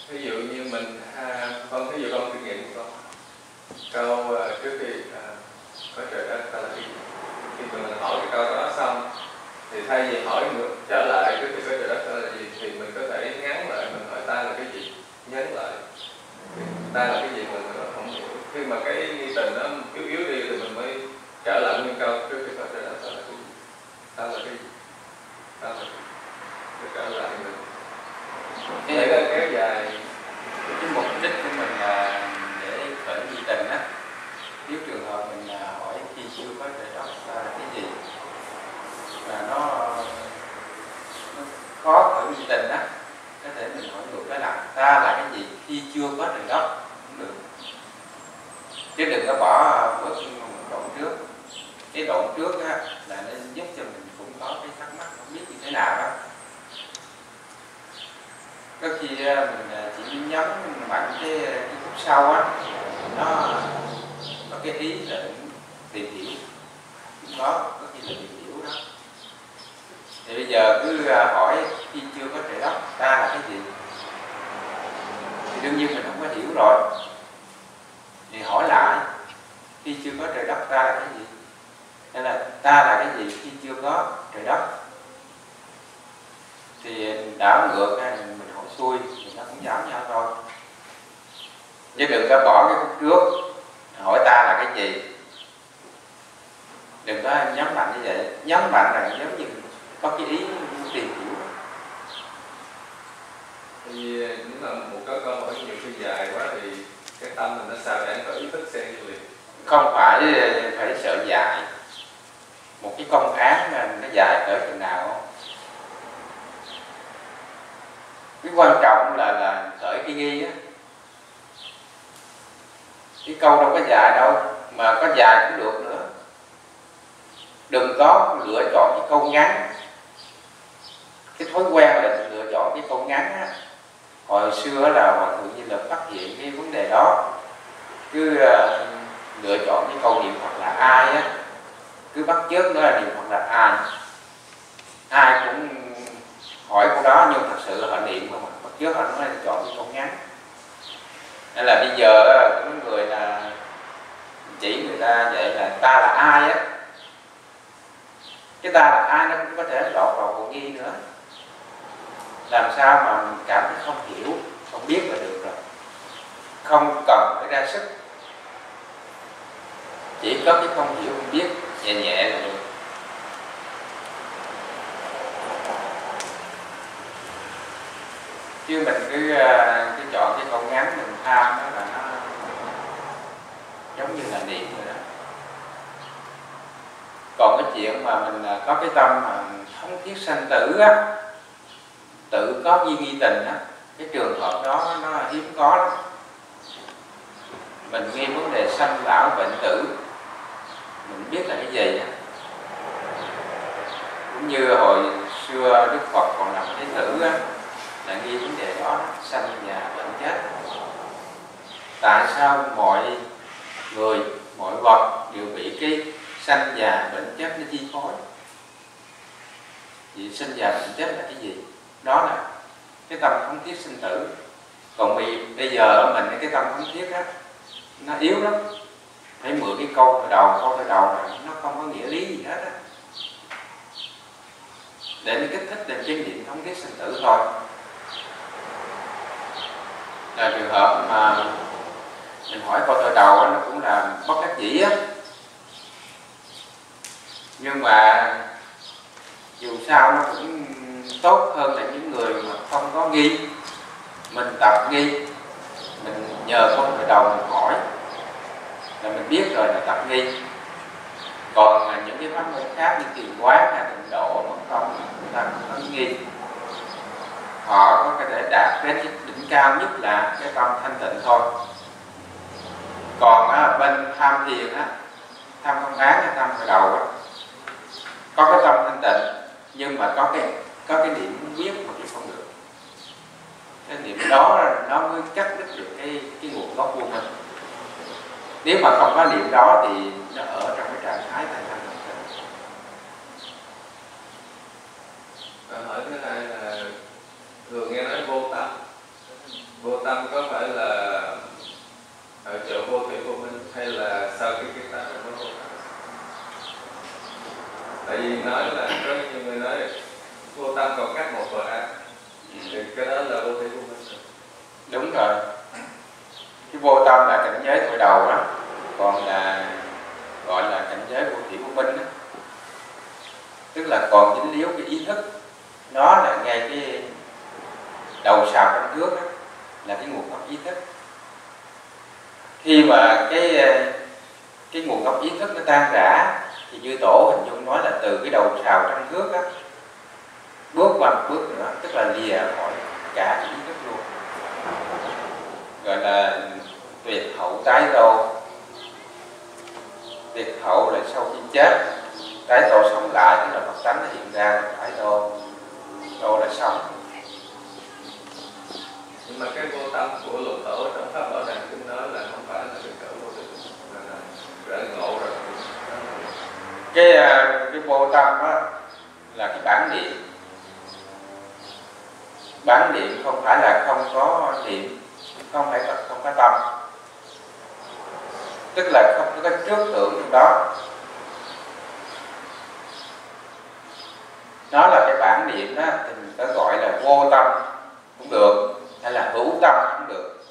Ví dụ như mình con ví dụ con kinh nghiệm của con câu trước khi có trời đất ta là gì, khi mình hỏi cái câu đó xong thì thay vì hỏi ngược trở lại trước khi có trời đất ta là gì thì mình có thể ngắn lại, mình hỏi ta là cái gì, nhắn lại ta là cái gì mình không hiểu. Khi mà cái nghi tình nó yếu đi thì mình mới trở lại nguyên câu trước khi có trời đất ta là cái gì, ta là cái gì, ta là cái gì, trở lại mình để nó kéo dài. Cái mục đích của mình là để khởi nghi tình á. Nếu trường hợp mình hỏi khi chưa có trời đất ta là cái gì và nó khó khởi nghi tình á, có thể mình hỏi ngược cái là ta là cái gì khi chưa có trời đất cũng được, chứ đừng có bỏ bớt một đoạn trước. Cái đoạn trước á là nên giúp cho mình cũng có cái thắc mắc không biết như thế nào đó. Có khi mình chỉ nhấn mạnh cái khúc sau á, nó có cái ý là tìm hiểu, cũng có khi là tìm hiểu đó. Thì bây giờ cứ hỏi khi chưa có trời đất ta là cái gì thì đương nhiên mình không có hiểu rồi, thì hỏi lại khi chưa có trời đất ta là cái gì, hay là ta là cái gì khi chưa có trời đất, thì đảo ngược mình hỏi xuôi thì nó cũng giống nhau thôi. Chứ đừng có bỏ cái khúc trước hỏi ta là cái gì, đừng có nhấn mạnh như vậy. Nhấn mạnh là giống như có cái ý tìm hiểu. Thì nếu là một cái câu hỏi nhiều khi dài quá thì cái tâm mình nó sao để có ý thức xen vô liền. Không phải sợ dài. Một cái công án nó dài cỡ chừng nào không? Cái quan trọng là khởi cái nghi á. Cái câu đâu có dài đâu, mà có dài cũng được nữa. Đừng có lựa chọn cái câu ngắn. Cái thói quen là lựa chọn cái câu ngắn á. Hồi xưa là Hòa Thượng Như Lập phát hiện cái vấn đề đó. Cứ lựa chọn cái câu niệm Phật là ai á, cứ bắt chước nó là niệm Phật là ai. Ai cũng hỏi câu đó, nhưng thật sự họ niệm mà bắt chước họ nói là chọn cái câu ngắn. Nên là bây giờ có người là chỉ người ta vậy là ta là ai á, cái ta là ai nó cũng có thể lọt vào hồ nghi nữa. Làm sao mà mình cảm thấy không hiểu, không biết là được rồi, không cần phải ra sức, chỉ có cái không hiểu không biết nhẹ nhẹ là được. Chứ mình cứ chọn cái câu ngắn mình tham đó là nó giống như là niệm rồi đó. Còn cái chuyện mà mình có cái tâm mà thống thiết sanh tử á, tự có duyên nghi tình á, cái trường hợp đó nó hiếm có lắm. Mình nghe vấn đề sanh lão bệnh tử, mình biết là cái gì á. Cũng như hồi xưa Đức Phật còn làm thế tử á, là nghi vấn đề đó, sanh già bệnh chết. Tại sao mọi người, mọi vật đều bị cái sanh già bệnh chết nó chi phối? Vì sinh già bệnh chết là cái gì? Đó là cái tâm thống thiết sinh tử. Còn bây giờ mình cái tâm thống thiết á, nó yếu lắm. Phải mượn cái câu thời đầu này, nó không có nghĩa lý gì hết á, để nó kích thích lên chứng nghiệm thống thiết sinh tử thôi. Là trường hợp mà mình hỏi câu thời đầu đó, nó cũng là bất đắc dĩ á, nhưng mà dù sao nó cũng tốt hơn là những người mà không có nghi. Mình tập nghi, mình nhờ câu thời đầu mình hỏi là mình biết rồi là tập nghi. Còn những cái pháp môn khác như thiền quán hay tịnh độ mà không, người ta không có nghi, họ có thể đạt đến đỉnh cao nhất là cái tâm thanh tịnh thôi. Còn bên tham thiền á, tham công án hay tham thời đầu á, có cái tâm thanh tịnh nhưng mà có cái niệm biết mà thì không được. Cái niệm đó nó mới chắc đích được cái nguồn gốc của mình. Nếu mà không có niệm đó thì nó ở trong cái trạng thái thanh tịnh. Hỏi thứ hai là thường nghe nói vô tâm. Vô tâm có phải là ở chỗ vô thủy vô minh hay là sau cái kiến tánh nó vô tâm? Tại vì nói là có nhiều người nói vô tâm còn cách một bờ ác, thì cái đó là vô thủy vô minh. Đúng rồi. Cái vô tâm là cảnh giới thời đầu đó, còn là gọi là cảnh giới vô thủy vô minh đó. Tức là còn dính líu cái ý thức, nó là ngay cái đầu sào trong nước đó, là cái nguồn gốc ý thức. Khi mà cái nguồn gốc ý thức nó tan rã thì như Tổ hình dung nói là từ cái đầu sào trong nước đó, bước qua một bước nữa, tức là lìa khỏi cả cái ý thức luôn, gọi là tuyệt hậu tái tô. Tuyệt hậu là sau khi chết tái tô sống lại, tức là Phật tánh nó hiện ra tái tô là xong. Nhưng mà cái vô tâm của Lục Tổ trong Pháp Bảo Đàn cũng nói là không phải là cái cỡ vô thủy, là ngộ rồi. Cái vô tâm á là cái bản niệm. Bản niệm không phải là không có niệm, không phải là không có tâm, tức là không có trước tưởng trong đó. Nó là cái bản niệm đó, thì mình có gọi là vô tâm cũng được, hay là hữu tâm cũng được.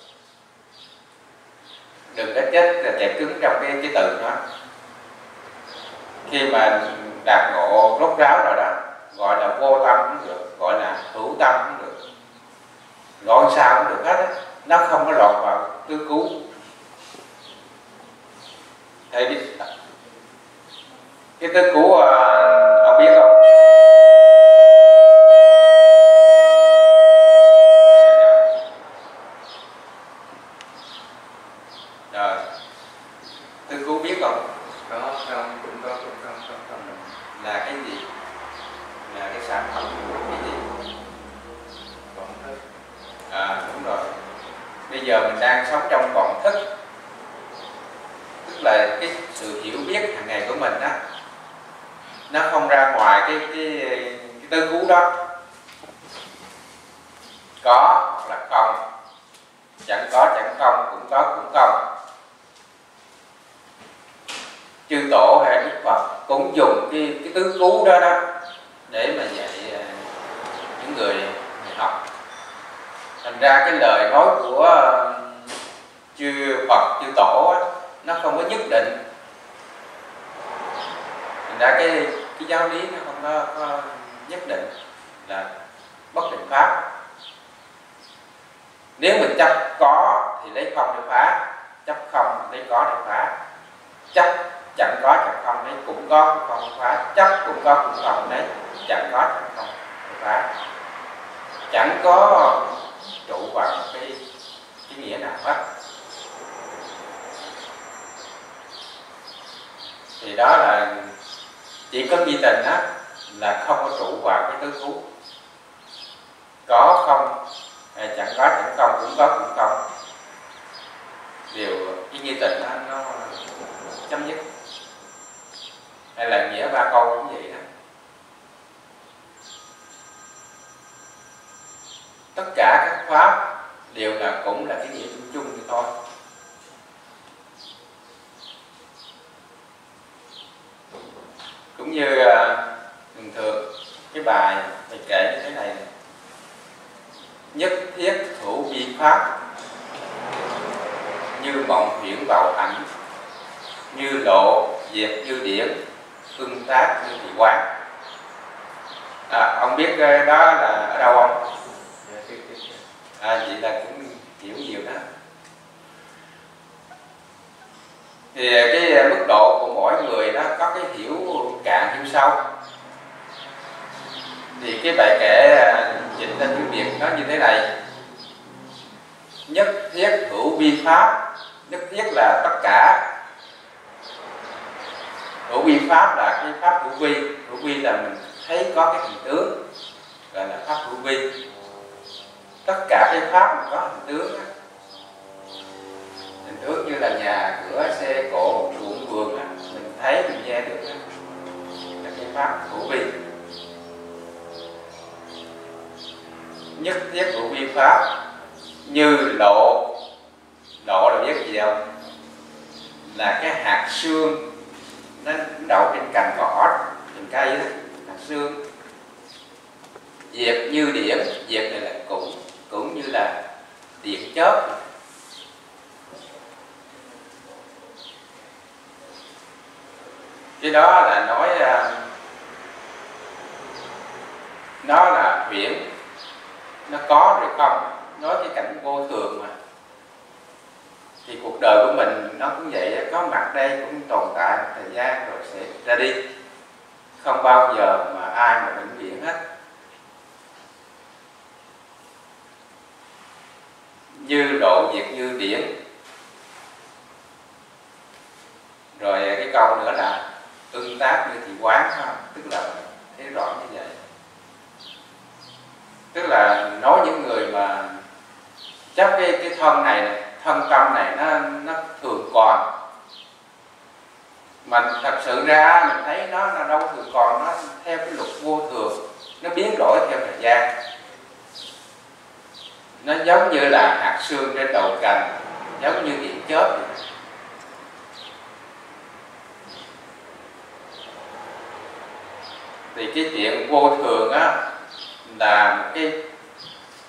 Đừng có chết là kẹp cứng trong cái từ đó. Khi mà đạt ngộ rốt ráo rồi đó, gọi là vô tâm cũng được, gọi là hữu tâm cũng được, gọi sao cũng được hết á. Nó không có lọt vào tư cứu. Thầy biết cái tư cứu ông biết không? Rồi, tư cứu biết không? Có, không, cũng có. Là cái gì? Là cái sản phẩm của cái gì? Vọng thức. Đúng rồi. Bây giờ mình đang sống trong vọng thức, tức là cái sự hiểu biết hàng ngày của mình á, nó không ra ngoài cái tư cứu đó. Có hoặc là không, chẳng có chẳng không, cũng có cũng không. Chư Tổ hay Đức Phật cũng dùng cái tứ cứu đó để mà dạy những người học. Thành ra cái lời nói của chư Phật, chư Tổ nó không có nhất định. Thành ra cái giáo lý nó không có nhất định, là bất định pháp. Nếu mình chấp có thì lấy không để phá, chấp không lấy có để phá. Chấp chẳng có chẳng không đấy, cũng có cũng không phá, chấp cũng có cũng không đấy, chẳng có chẳng không phá, chẳng có trụ vào một cái nghĩa nào hết. Thì đó là chỉ có nghi tình á là không có trụ vào cái tứ thú, có không, chẳng có chẳng không, cũng có cũng không, điều cái nghi tình đó nó chấm dứt. Hay là nghĩa ba câu cũng vậy đó. Tất cả các pháp đều là cũng là cái nghĩa chung chung như thôi. Cũng như thường thường cái bài phải kể như thế này: nhất thiết thủ vi pháp, như mộng huyễn vào ảnh, như lộ diệt như điển, tương tác như thị quán. Ông biết đó là ở đâu không? Vậy là cũng hiểu nhiều đó. Thì cái mức độ của mỗi người đó có cái hiểu cạn hiểu sâu. Thì cái bài kệ dịch ra tiếng Việt nó như thế này: nhất thiết hữu vi pháp, nhất thiết là tất cả, hữu vi pháp là cái pháp hữu vi. Hữu vi là mình thấy có cái hình tướng, gọi là pháp hữu vi. Tất cả cái pháp mà có hình tướng á, hình tướng như là nhà cửa, xe cộ, ruộng vườn á, mình thấy mình nghe được á, là cái pháp hữu vi. Nhất thiết hữu vi pháp, như lộ. Lộ là biết gì không? Là cái hạt xương nó đậu trên cành cỏ, trên cây đó, hạt xương. Diệt như điển, diệt này là cũng như là điện chớp. Cái đó là nói nó là huyễn, nó có rồi không, nói cái cảnh vô thường mà. Thì cuộc đời của mình nó cũng vậy, có mặt đây cũng tồn tại một thời gian rồi sẽ ra đi, không bao giờ mà ai mà vĩnh viễn hết. Như lộ diệt như điển. Rồi cái câu nữa là tương tác như thị quán, tức là thấy rõ như vậy. Tức là nói những người mà chấp cái thân này, thân tâm này nó thường còn, mà thật sự ra mình thấy nó đâu thường còn, nó theo cái luật vô thường, nó biến đổi theo thời gian. Nó giống như là hạt sương trên đầu cành, giống như điện chớp vậy. Thì cái chuyện vô thường á là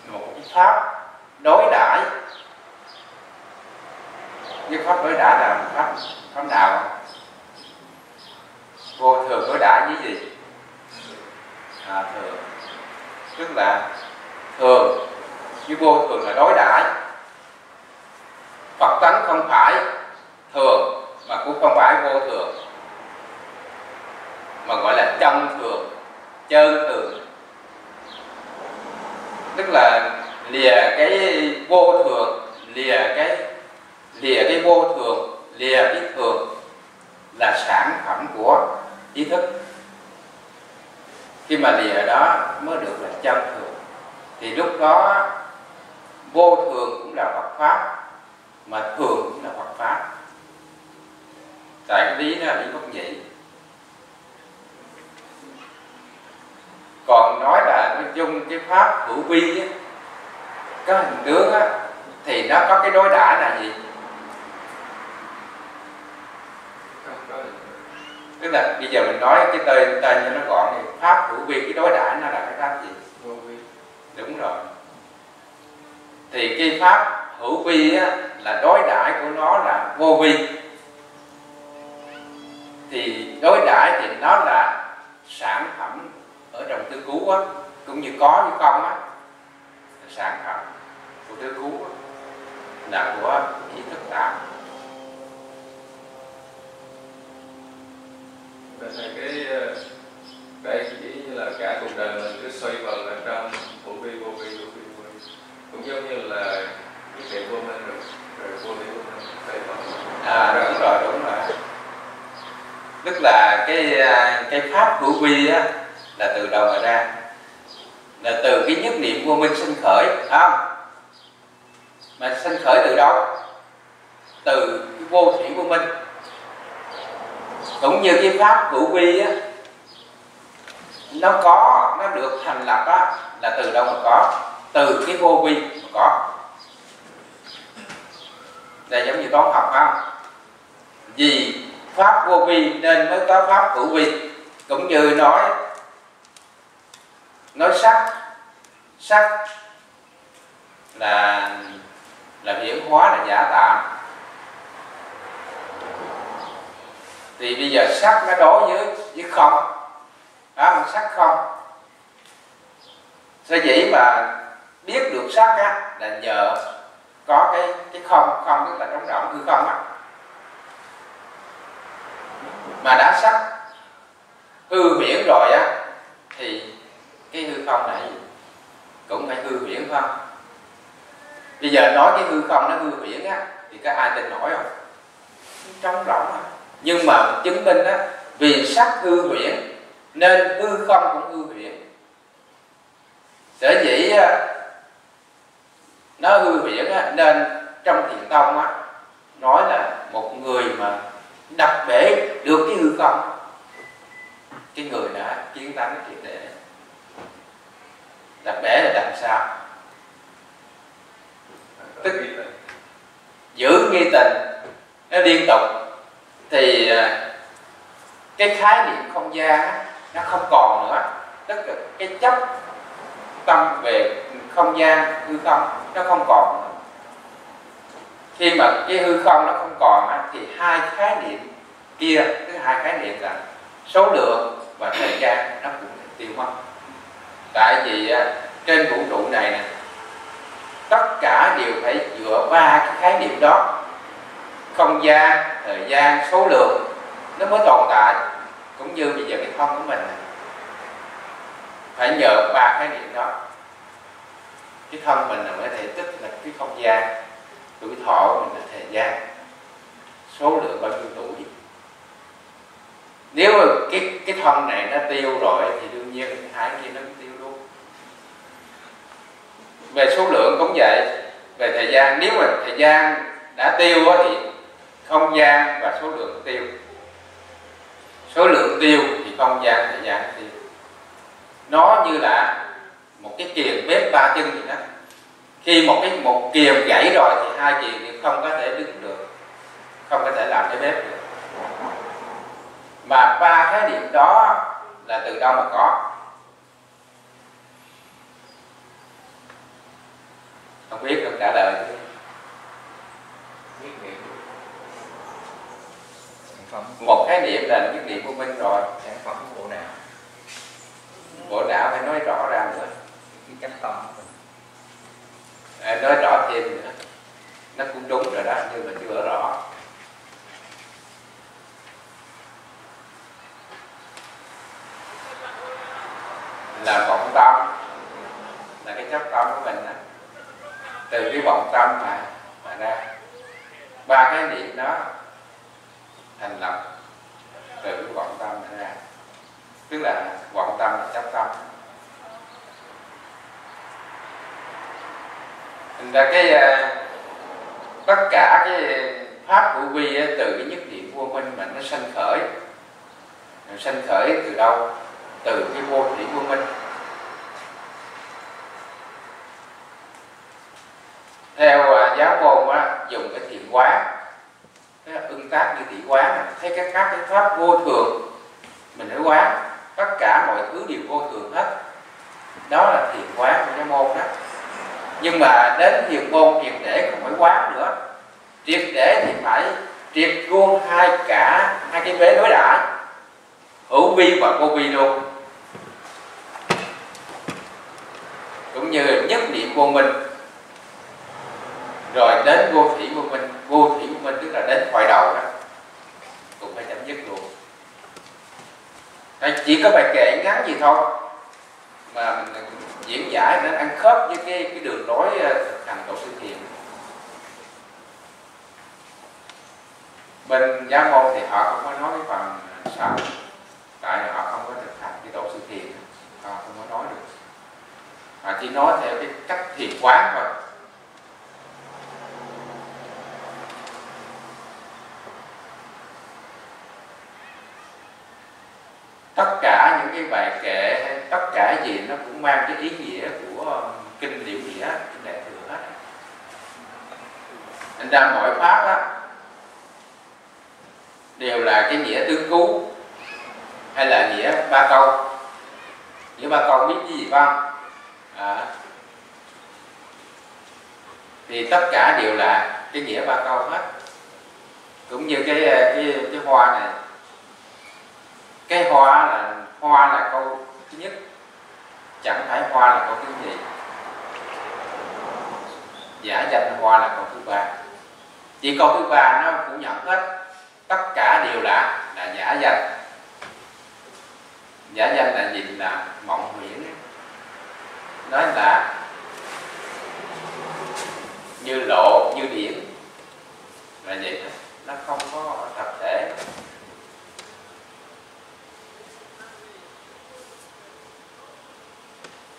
một cái pháp đối đãi. Cái pháp đối đãi là pháp nào? Vô thường đối đãi với gì? Thường. Tức là thường với vô thường là đối đãi. Phật tánh không phải thường mà cũng không phải vô thường, mà gọi là chân thường, trơn thường. Tức là lìa cái vô thường, lìa cái vô thường, lìa cái thường là sản phẩm của ý thức. Khi mà lìa đó mới được là chân thường. Thì lúc đó vô thường cũng là Phật pháp, mà thường cũng là Phật pháp. Tại cái lý đó là lý bất nhị. Còn nói là nói chung cái pháp hữu vi á, có hình tướng á, thì nó có cái đối đãi là gì? Tức là bây giờ mình nói cái tên cho nó gọn thì pháp hữu vi, cái đối đãi nó là cái pháp gì? Vô vi. Đúng rồi. Thì cái pháp hữu vi á, là đối đãi của nó là vô vi. Thì đối đãi thì nó là sản phẩm ở trong tứ cứu á, cũng như có như không á, sản phẩm của tứ cứu á, là của ý thức tạo. Đây chỉ như là cả cuộc đời mình cứ xoay vần ở trong vô vi cũng giống như là cái chuyện vô minh rồi vô vi xoay vần. Đúng rồi. Tức là cái pháp hữu vi á là từ đâu mà ra? Là từ cái nhất niệm vô minh sinh khởi, không? Mà sinh khởi từ đâu? Từ cái vô thủy vô minh. Cũng như cái pháp hữu vi á, nó được thành lập á là từ đâu mà có? Từ cái vô vi mà có. Là giống như toán học không? Vì pháp vô vi nên mới có pháp hữu vi. Cũng như nói sắc là hiển hóa, là giả tạm. Thì bây giờ sắc nó đối với không, đó, sắc không. Sở dĩ mà biết được sắc á là nhờ có cái không tức là trống rỗng, hư không á. Mà đã sắc hư huyễn rồi á thì cái hư không này cũng phải hư huyễn không? Bây giờ nói cái hư không nó hư huyễn á thì có ai tin nổi không? Trống rỗng á. Nhưng mà chứng minh á, vì sắc hư huyễn nên hư không cũng hư huyễn. Sở dĩ nó hư huyễn á, nên trong Thiền Tông á nói là một người mà đập bể được cái hư không, cái người đã chiến thắng triệt để. Đập bể là làm sao? Tức giữ nghi tình nó liên tục thì cái khái niệm không gian á, nó không còn nữa. Tức là cái chấp tâm về không gian hư không nó không còn nữa. Khi mà cái hư không nó không còn á, thì hai khái niệm kia, cái hai khái niệm là số lượng và thời gian nó cũng tiêu mất. Tại vì trên vũ trụ này nè, tất cả đều phải dựa ba cái khái niệm đó: không gian, thời gian, số lượng, nó mới tồn tại. Cũng như bây giờ cái thân của mình này, phải nhờ ba khái niệm đó. Cái thân mình là có thể tích là cái không gian, tuổi thọ của mình là thời gian, số lượng bao nhiêu tuổi. Nếu mà cái thân này nó tiêu rồi thì đương nhiên cái hai kia nó cũng tiêu luôn. Về số lượng cũng vậy. Về thời gian, nếu mà thời gian đã tiêu thì không gian và số lượng tiêu. Số lượng tiêu thì không gian, thời gian tiêu. Nó như là một cái kiềng bếp ba chân gì đó. Khi một kiềng gãy rồi thì hai kiềng thì không có thể đứng được, không có thể làm cái bếp được. Mà ba khái niệm đó là từ đâu mà có? Không biết, không trả lời. Một khái niệm là nhất niệm vô minh rồi. Sản phẩm của bộ não. Bộ não phải nói rõ ra nữa. Cái cách tâm nói rõ thêm nữa. Nó cũng đúng rồi đó, nhưng mà chưa rõ. Là vọng tâm, là cái chấp tâm của mình đó. Từ cái vọng tâm mà ra. Ba cái niệm đó thành lập từ cái vọng tâm ra. Tức là vọng tâm là chấp tâm. Thành ra tất cả cái pháp hữu vi từ cái nhất niệm vô minh mà nó sanh khởi. Nó sanh khởi từ đâu? Từ cái vô thủy vô minh. Theo giáo môn dùng cái thiện quán, cái ưng tác như thị quán, thấy các cái pháp vô thường mình phải quán, tất cả mọi thứ đều vô thường hết. Đó là thiện quán của giáo môn đó. Nhưng mà đến thiền môn triệt để không phải quán nữa. Triệt để thì phải triệt luôn hai cái vế đối đãi, hữu vi và vô vi luôn. Cũng như nhất niệm vô minh, rồi đến vô thủy vô minh. Vô thủy vô minh tức là đến khỏi đầu đó, cũng phải chấm dứt luôn. Chỉ có bài kệ ngắn gì thôi mà mình diễn giải nó ăn khớp với cái đường lối thực hành tổ sư thiền. Bên giáo môn thì họ không có nói cái phần sau, tại họ không có thực hành cái tổ sư thiền, họ không có nói được, họ chỉ nói theo cái cách thiền quán thôi. Tất cả những cái bài kệ hay tất cả gì nó cũng mang cái ý nghĩa của kinh điển nghĩa, kinh Đại Thừa hết. Thành ra mọi pháp đó đều là cái nghĩa tương cứu hay là nghĩa ba câu. Nghĩa ba câu biết cái gì không? Thì tất cả đều là cái nghĩa ba câu hết. Cũng như cái hoa này, cái hoa là câu thứ nhất, chẳng phải hoa là câu thứ nhì. Giả danh hoa là câu thứ ba. Chỉ câu thứ ba nó cũng nhận hết, tất cả đều là giả danh. Giả danh là gì? Là mộng huyễn. Nói là như lộ như điển là vậy, nó không có thật thể.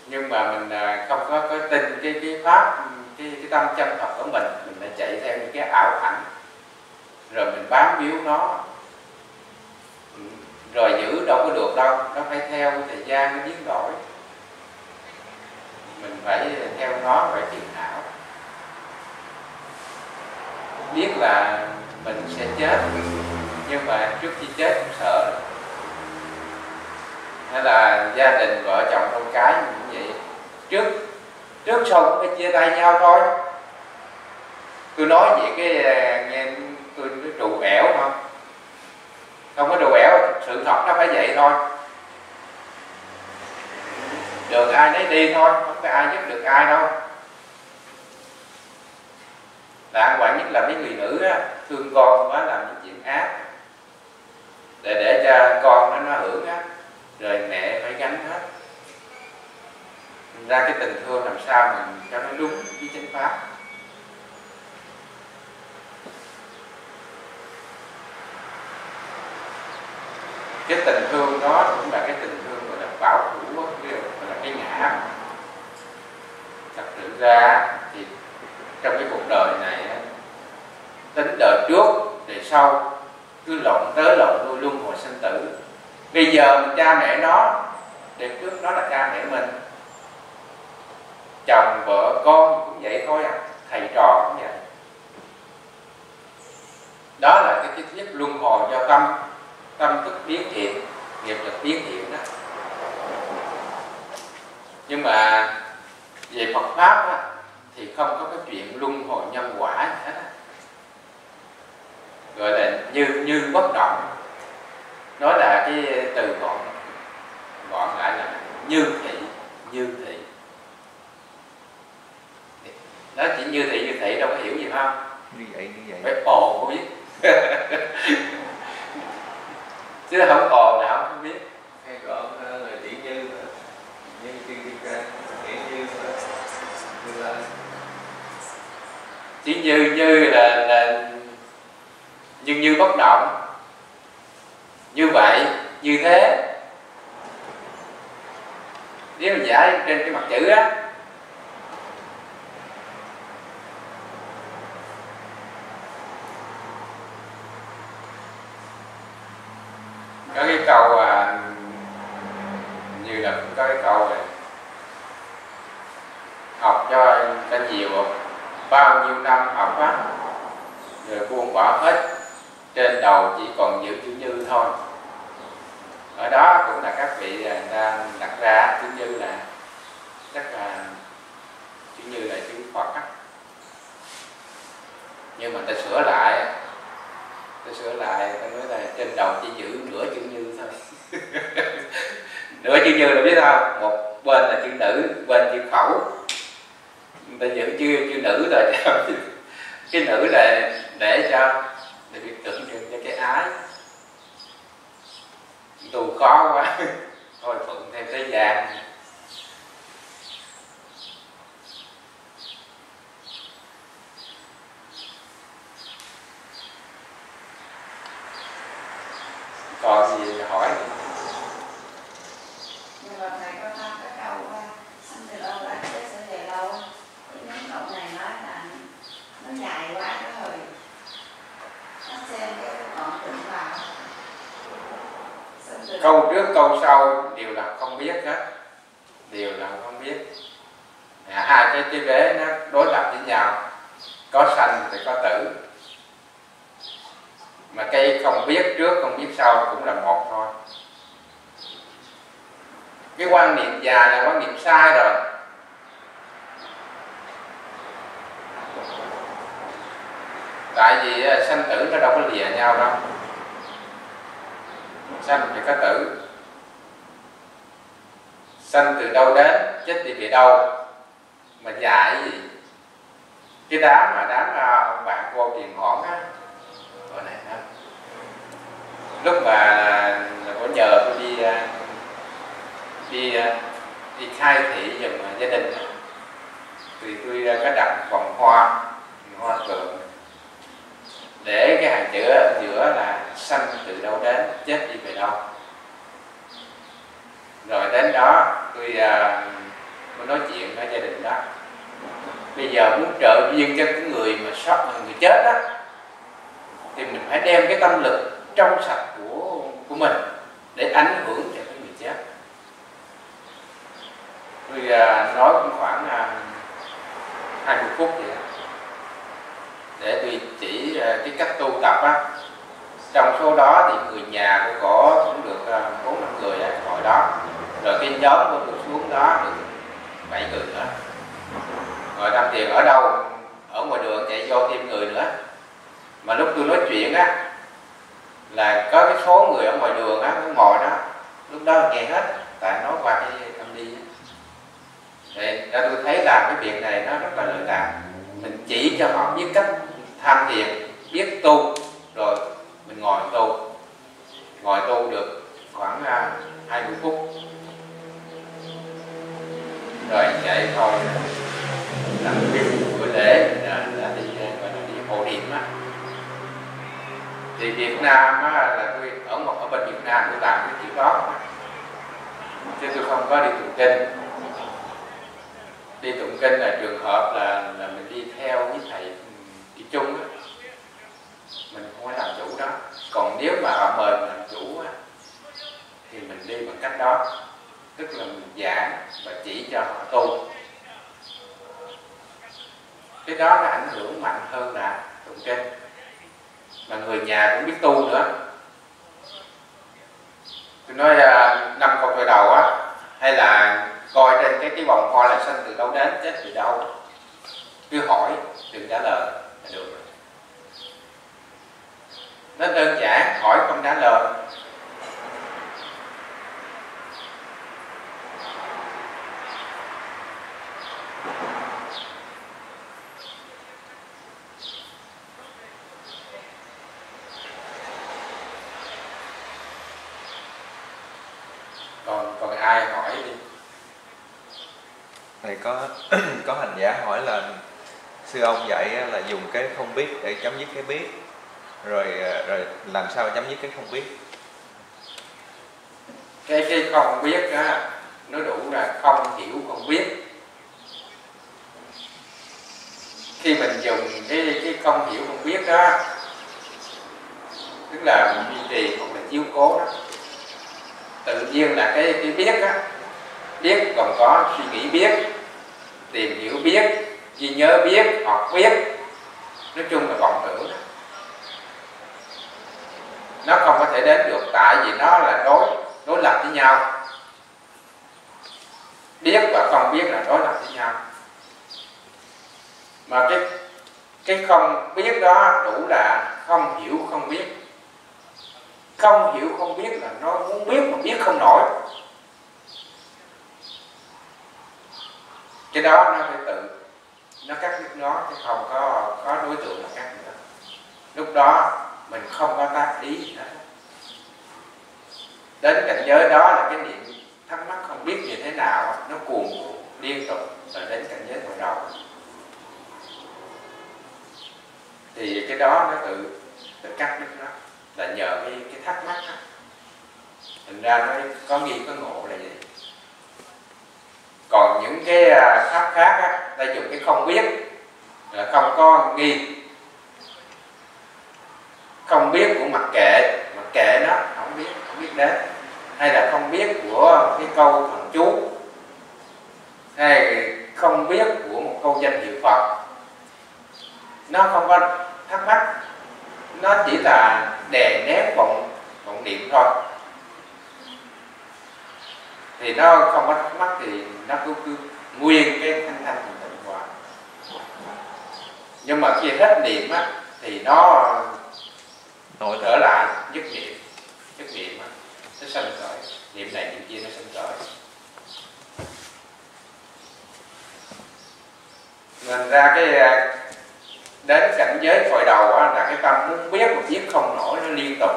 Nhưng mà mình không có tin cái pháp, cái tâm chân thật của mình lại chạy theo những cái ảo ảnh, rồi mình bám víu nó, rồi giữ đâu có được đâu, nó phải theo thời gian nó biến đổi, mình phải theo nó, phải thiền não. Biết là mình sẽ chết, nhưng mà trước khi chết cũng sợ. Hay là gia đình vợ chồng con cái cũng vậy, trước sau cũng phải chia tay nhau thôi. Tôi nói vậy cái nghe tôi trù ẻo không có trù ẻo, sự thật nó phải vậy thôi. Đường ai nấy đi thôi, không có ai giúp được ai đâu. Là quan nhất là mấy người nữ á, thương con quá làm những chuyện ác để cho con nó hưởng á, rồi mẹ phải gánh hết. Ra cái tình thương làm sao mình cho nó đúng với chánh pháp. Cái tình thương đó cũng là cái tình thương gọi là bảo thủ, gọi là cái ngã. Thật sự ra thì trong cái cuộc đời này tính đời trước đời sau cứ lộn tới lộn lui luân hồi sinh tử. Bây giờ mình cha mẹ nó, đời trước nó là cha mẹ mình, chồng vợ con cũng vậy thôi à, thầy trò cũng vậy. Đó là cái thứ nhất, luân hồi do tâm thức biến thiện, nghiệp lực biến thiện đó. Nhưng mà về Phật pháp á, thì không có cái chuyện luân hồi nhân quả gì hết á. Gọi là như bất động. Nói là cái từ gọn lại là như thị. Nó chỉ như thị đâu có hiểu gì không? Như vậy. Phải ồn mới biết. Chứ không ồn là không biết. Hay gọn là chỉ như là chỉ như là như bất động, như vậy, như thế. Nếu mình giải trên cái mặt chữ á, có cái câu như là có cái câu này: học cho nhiều, bao nhiêu năm học á, rồi buông bỏ hết, trên đầu chỉ còn giữ chữ như thôi. Ở đó cũng là các vị người ta đặt ra chữ như là rất là chữ như là chữ Phật á. Nhưng mà ta sửa lại, ta nói là trên đầu chỉ giữ nửa chữ như thôi. Nửa chữ như là biết không? Một bên là chữ nữ, bên chữ khẩu. Người ta giữ chữ nữ rồi, cái nữ là để cho, để tượng trưng cho cái ái. tu khó quá thôi thuận theo thế gian. Còn gì hỏi? Nhưng mà thầy có thăm cái câu sinh từ lâu đã chết sẽ về lâu. Cái câu này nói là nó dài quá cái hồi nó xem cái còn tỉnh vào. Câu trước câu sau đều là không biết hết, đều là không biết. Hai cái vế nó đối lập với nhau, có sanh thì có tử, mà cái không biết trước không biết sau cũng là một thôi. Cái quan niệm già là quan niệm sai rồi. Tại vì sanh tử nó đâu có lìa nhau đâu. Sanh thì có tử. Sanh từ đâu đến, chết đi về đâu. Mà già cái gì? Cái đám ông bạn cô Tiền Hổn á, gọi này đó. Lúc mà có nhờ tôi đi khai thị giùm gia đình thì tôi có đặt vòng hoa tượng để cái hàng chữ ở giữa là sanh từ đâu đến, chết đi về đâu. Rồi đến đó tôi mới nói chuyện với gia đình đó. Bây giờ muốn trợ duyên cho cái người mà người chết đó, thì mình phải đem cái tâm lực trong sạch của mình để ảnh hưởng cho cái người chết. Tôi nói cũng khoảng 20 phút vậy đó, để tôi chỉ cái cách tu tập á. Trong số đó thì người nhà của cổ cũng được 4-5 người ngồi đó, rồi cái nhóm của tôi xuống đó được 7 người nữa. Rồi Tâm Tiền ở đâu? Ở ngoài đường chạy vô thêm người nữa. Mà lúc tôi nói chuyện á là có cái số người ở ngoài đường á cũng ngồi đó, lúc đó nghe hết, tại nói qua cái tâm đi. Để tôi thấy làm cái việc này nó rất là lợi lạc. Mình chỉ cho họ biết cách tham thiền, biết tu, rồi mình ngồi tu được khoảng 20 phút, rồi chạy thôi. Làm cái bữa lễ là đi hộ niệm á. Thì Việt Nam á, là tôi ở bên Việt Nam tôi làm cái chuyện đó, chứ tôi không có đi tụng kinh. Đi tụng kinh là trường hợp là mình đi theo với thầy đi chung á, mình không phải làm chủ đó. Còn nếu mà họ mời mình làm chủ á, thì mình đi bằng cách đó, tức là mình giảng và chỉ cho họ tu. Cái đó nó ảnh hưởng mạnh hơn là tụng kinh. Mà người nhà cũng biết tu nữa. Tôi nói 5 câu khởi đầu á, hay là coi trên cái vòng hoa là sanh từ đâu đến, chết từ đâu, cứ hỏi đừng trả lời là được rồi. Nó đơn giản, hỏi không trả lời. Còn ai hỏi đi. Thầy có hành giả hỏi là sư ông dạy là dùng cái không biết để chấm dứt cái biết, rồi làm sao chấm dứt cái không biết? Cái không biết đó, nó đủ là không hiểu không biết. Khi mình dùng cái không hiểu không biết đó, tức là mình duy trì hoặc là chiếu cố đó, tự nhiên là cái biết á, biết còn có suy nghĩ biết, tìm hiểu biết, ghi nhớ biết, học biết, nói chung là vọng tưởng đó. Nó không có thể đến được, tại vì nó là đối lập với nhau. Biết và không biết là đối lập với nhau. Mà cái không biết đó đủ là không hiểu không biết. Không hiểu không biết là nó muốn biết mà biết không nổi. Cái đó nó phải tự nó cắt đứt nó, chứ không có đối tượng nào cắt nữa. Lúc đó mình không có tác ý gì hết. đến cảnh giới đó là cái niệm thắc mắc không biết như thế nào, nó cuồn cuộn liên tục rồi đến cảnh giới hội đầu. Thì cái đó nó tự cắt đứt nó, là nhờ cái thắc mắc đó. Thành ra nó có nghi có ngộ là vậy. Còn những cái pháp khác á, ta dùng cái không biết là không có nghi, không biết của mặc kệ nó, không biết đến, hay là không biết của cái câu thần chú, hay không biết của một câu danh hiệu Phật, nó không có thắc mắc, nó chỉ là đè nén vọng niệm thôi, thì nó không có thắc mắc, thì nó cứ nguyên cái thanh thanh tịnh hoài. Nhưng mà khi hết niệm á thì nó trở lại dứt niệm á, nó sanh khởi, niệm này niệm kia nó sanh khởi. Nên ra cái đến cảnh giới cội đầu á, là cái tâm muốn biết mà biết không nổi, nó liên tục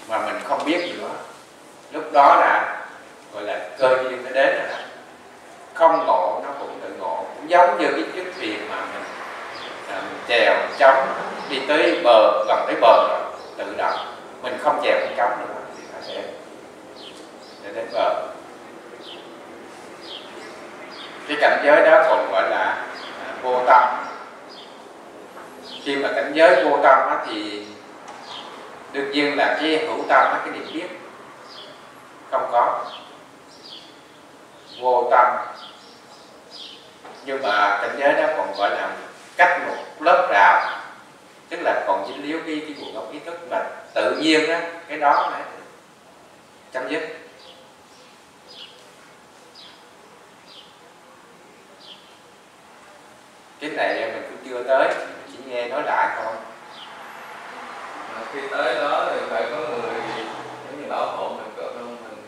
mà mình không biết nữa. Lúc đó là gọi là cơ duyên nó đến rồi đó. Không ngộ nó cũng tự ngộ, cũng giống như cái chiếc thuyền mà mình chèo chống đi tới bờ, gần tới bờ rồi tự động, mình không chèo không chống nữa thì nó sẽ đến bờ. Cái cảnh giới đó còn gọi là vô tâm. Khi mà cảnh giới vô tâm á, thì đương nhiên là cái hữu tâm á, cái niệm biết không có, vô tâm. Nhưng mà cảnh giới đó còn gọi là cách một lớp rào, tức là còn dính líu cái nguồn gốc ý thức, mà tự nhiên đó, cái đó là chấm dứt. Cái này mình cũng chưa tới, mình chỉ nghe nói lại thôi. Khi tới đó thì phải có người giống như bảo hộ mình, cỡ không mình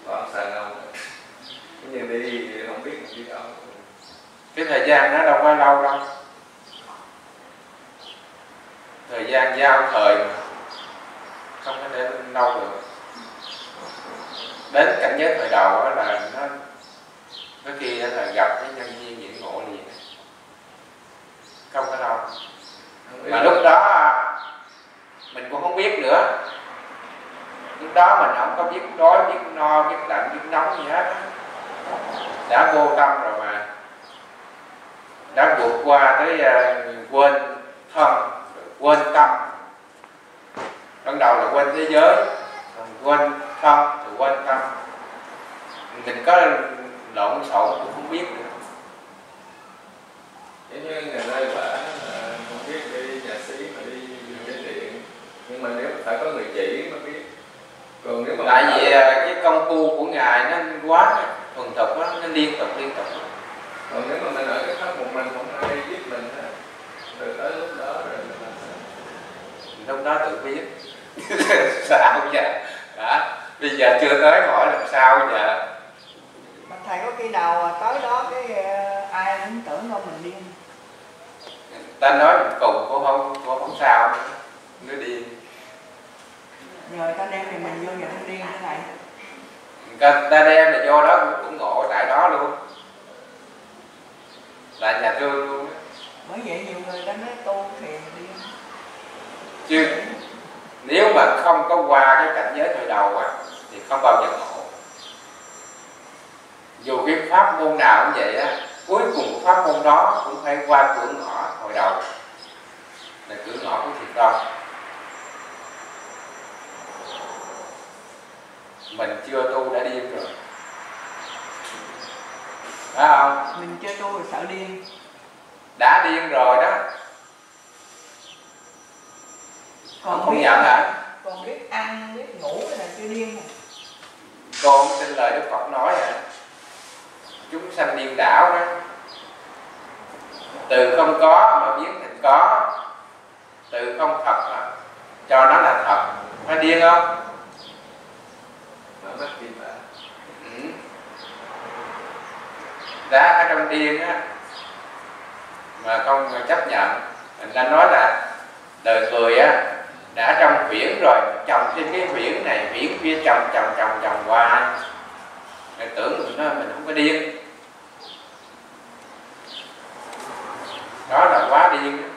loạn xà ngầu, cái như đi thì không biết mình đi đâu. Cái thời gian nó đâu có lâu đâu, thời gian giao thời mà không có để lâu được. Đến cảnh giới thời đầu đó là nó có khi là gặp cái nhân duyên diễn ngộ liền, không có đâu. Mà lúc đó mình cũng không biết nữa, lúc đó mình không có biết đói, biết no, biết lạnh, biết nóng gì hết, đã vô tâm rồi mà, đã vượt qua tới quên thân, quên tâm. Ban đầu là quên thế giới, quên thân, rồi quên tâm. Mình có lộn xộn cũng không biết nữa. Giống như ngày nay bà không biết đi nhà sĩ mà đi cái điện, nhưng mà nếu phải có người chỉ mới biết. Còn nếu mà tại vì cái công phu của ngài nó quá thuần thục, nó liên tục. Còn nếu mà mình ở cái pháp một mình không ai giúp mình hết, từ tới lúc đó rồi mình làm sao? Lúc đó tự biết. Sao giờ đó, bây giờ chưa tới hỏi làm sao giờ. Mà thầy có khi nào tới đó cái ai cũng tưởng đâu mình điên. Ta nói mình cùng cũng không sao, nó điên. Nhờ ta đem thì mình vô nhà thân điên thế này. Ta đem là vô đó cũng ngộ tại đó luôn, là nhà thương luôn. Bởi vậy nhiều người ta nói tu thiền điên. Chứ nếu mà không có qua cái cảnh giới thời đầu á thì không bao giờ ngộ. Dù cái pháp môn nào cũng vậy á, cuối cùng pháp môn đó cũng phải qua cửa ngõ hồi đầu, là cửa ngõ của thiền tông. Mình chưa tu đã điên rồi, phải không? Mình chưa tu rồi sợ điên. Đã điên rồi đó. Không nhận hả? Còn biết ăn, biết ngủ là chưa điên à. Con tin lời Đức Phật nói hả? Chúng sanh điên đảo đó. Từ không có mà biến thành có, từ không thật mà cho nó là thật. Phải điên không? Mất tim bà. Đã ở trong điên á mà không chấp nhận, mình đã nói là đời người á đã trong huyễn rồi trồng trên cái biển này, biển kia trồng hoài, mình tưởng mình không có điên. Đó là quá điên.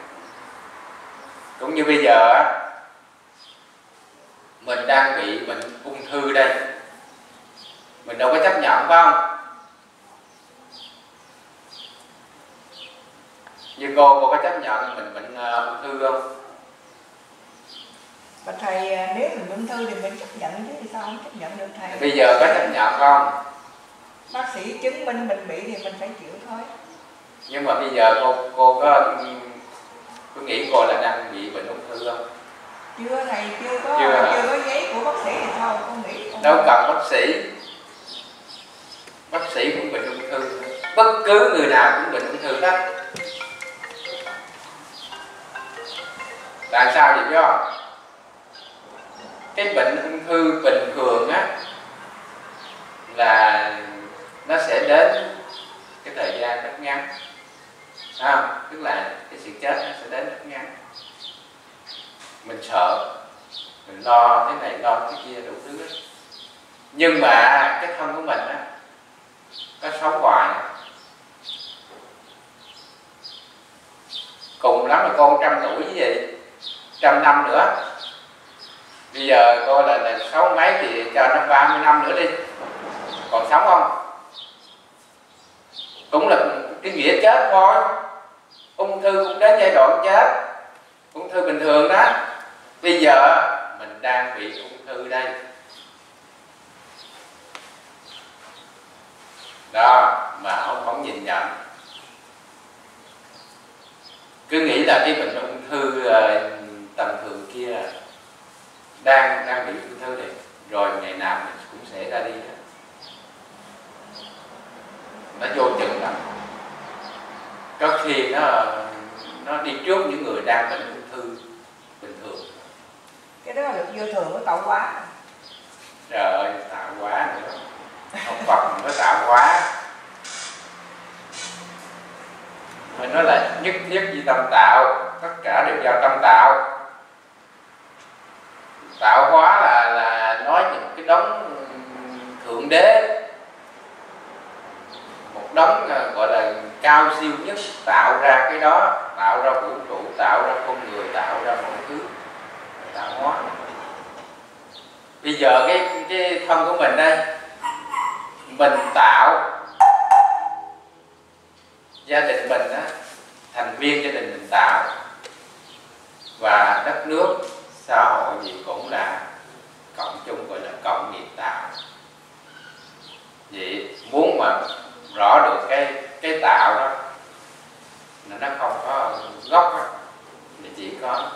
Cũng như bây giờ mình đang bị bệnh ung thư đây, mình đâu có chấp nhận phải không? Như cô có chấp nhận mình bệnh ung thư không? Mà thầy, nếu mình ung thư thì mình chấp nhận chứ thì sao không chấp nhận được thầy? Bây giờ có chấp nhận không? Bác sĩ chứng minh mình bị thì mình phải chịu thôi. Nhưng mà bây giờ cô có nghĩ cô là đang bị bệnh ung thư không? Chưa thầy, chưa có giấy của bác sĩ thì sao con nghĩ con đâu cần bác sĩ. Bác sĩ cũng bệnh ung thư, bất cứ người nào cũng bệnh ung thư hết. Tại sao vậy biết không? Cái bệnh ung thư bình thường là nó sẽ đến cái thời gian rất ngắn, tức là cái sự chết nó sẽ đến rất ngắn. Mình sợ, mình lo thế này lo thế kia đủ thứ hết. Nhưng mà cái thân của mình nó sống hoài. Cùng lắm là con 100 tuổi chứ gì, 100 năm nữa. Bây giờ cô là 60 mấy thì cho nó 30 năm nữa đi, còn sống không? Cũng là cái nghĩa chết thôi. Ung thư cũng đến giai đoạn chết, ung thư bình thường đó. Bây giờ mình đang bị ung thư đây đó, mà không nhìn nhận, cứ nghĩ là cái bệnh ung thư tầm thường kia đang bị ung thư này, rồi ngày nào mình cũng sẽ ra đi đó. Nó vô chừng lắm, có khi nó đi trước những người đang bệnh ung thư bình thường. cái đó là được vô thường của tạo hóa. Trời ơi, tạo hóa nữa, ông Phật mình có tạo hóa. Mình nói là nhất thiết di tâm tạo, tất cả đều do tâm tạo. Tạo hóa là nói về một cái đấng thượng đế, một đấng gọi là cao siêu nhất tạo ra cái đó, tạo ra vũ trụ, tạo ra con người, tạo ra mọi thứ, tạo hóa. Bây giờ cái thân của mình đây, mình tạo, gia đình mình thành viên gia đình mình tạo, và đất nước xã hội gì cũng là cộng chung, gọi là cộng nghiệp tạo. Vậy muốn mà rõ được cái tạo đó là nó không có gốc thì chỉ có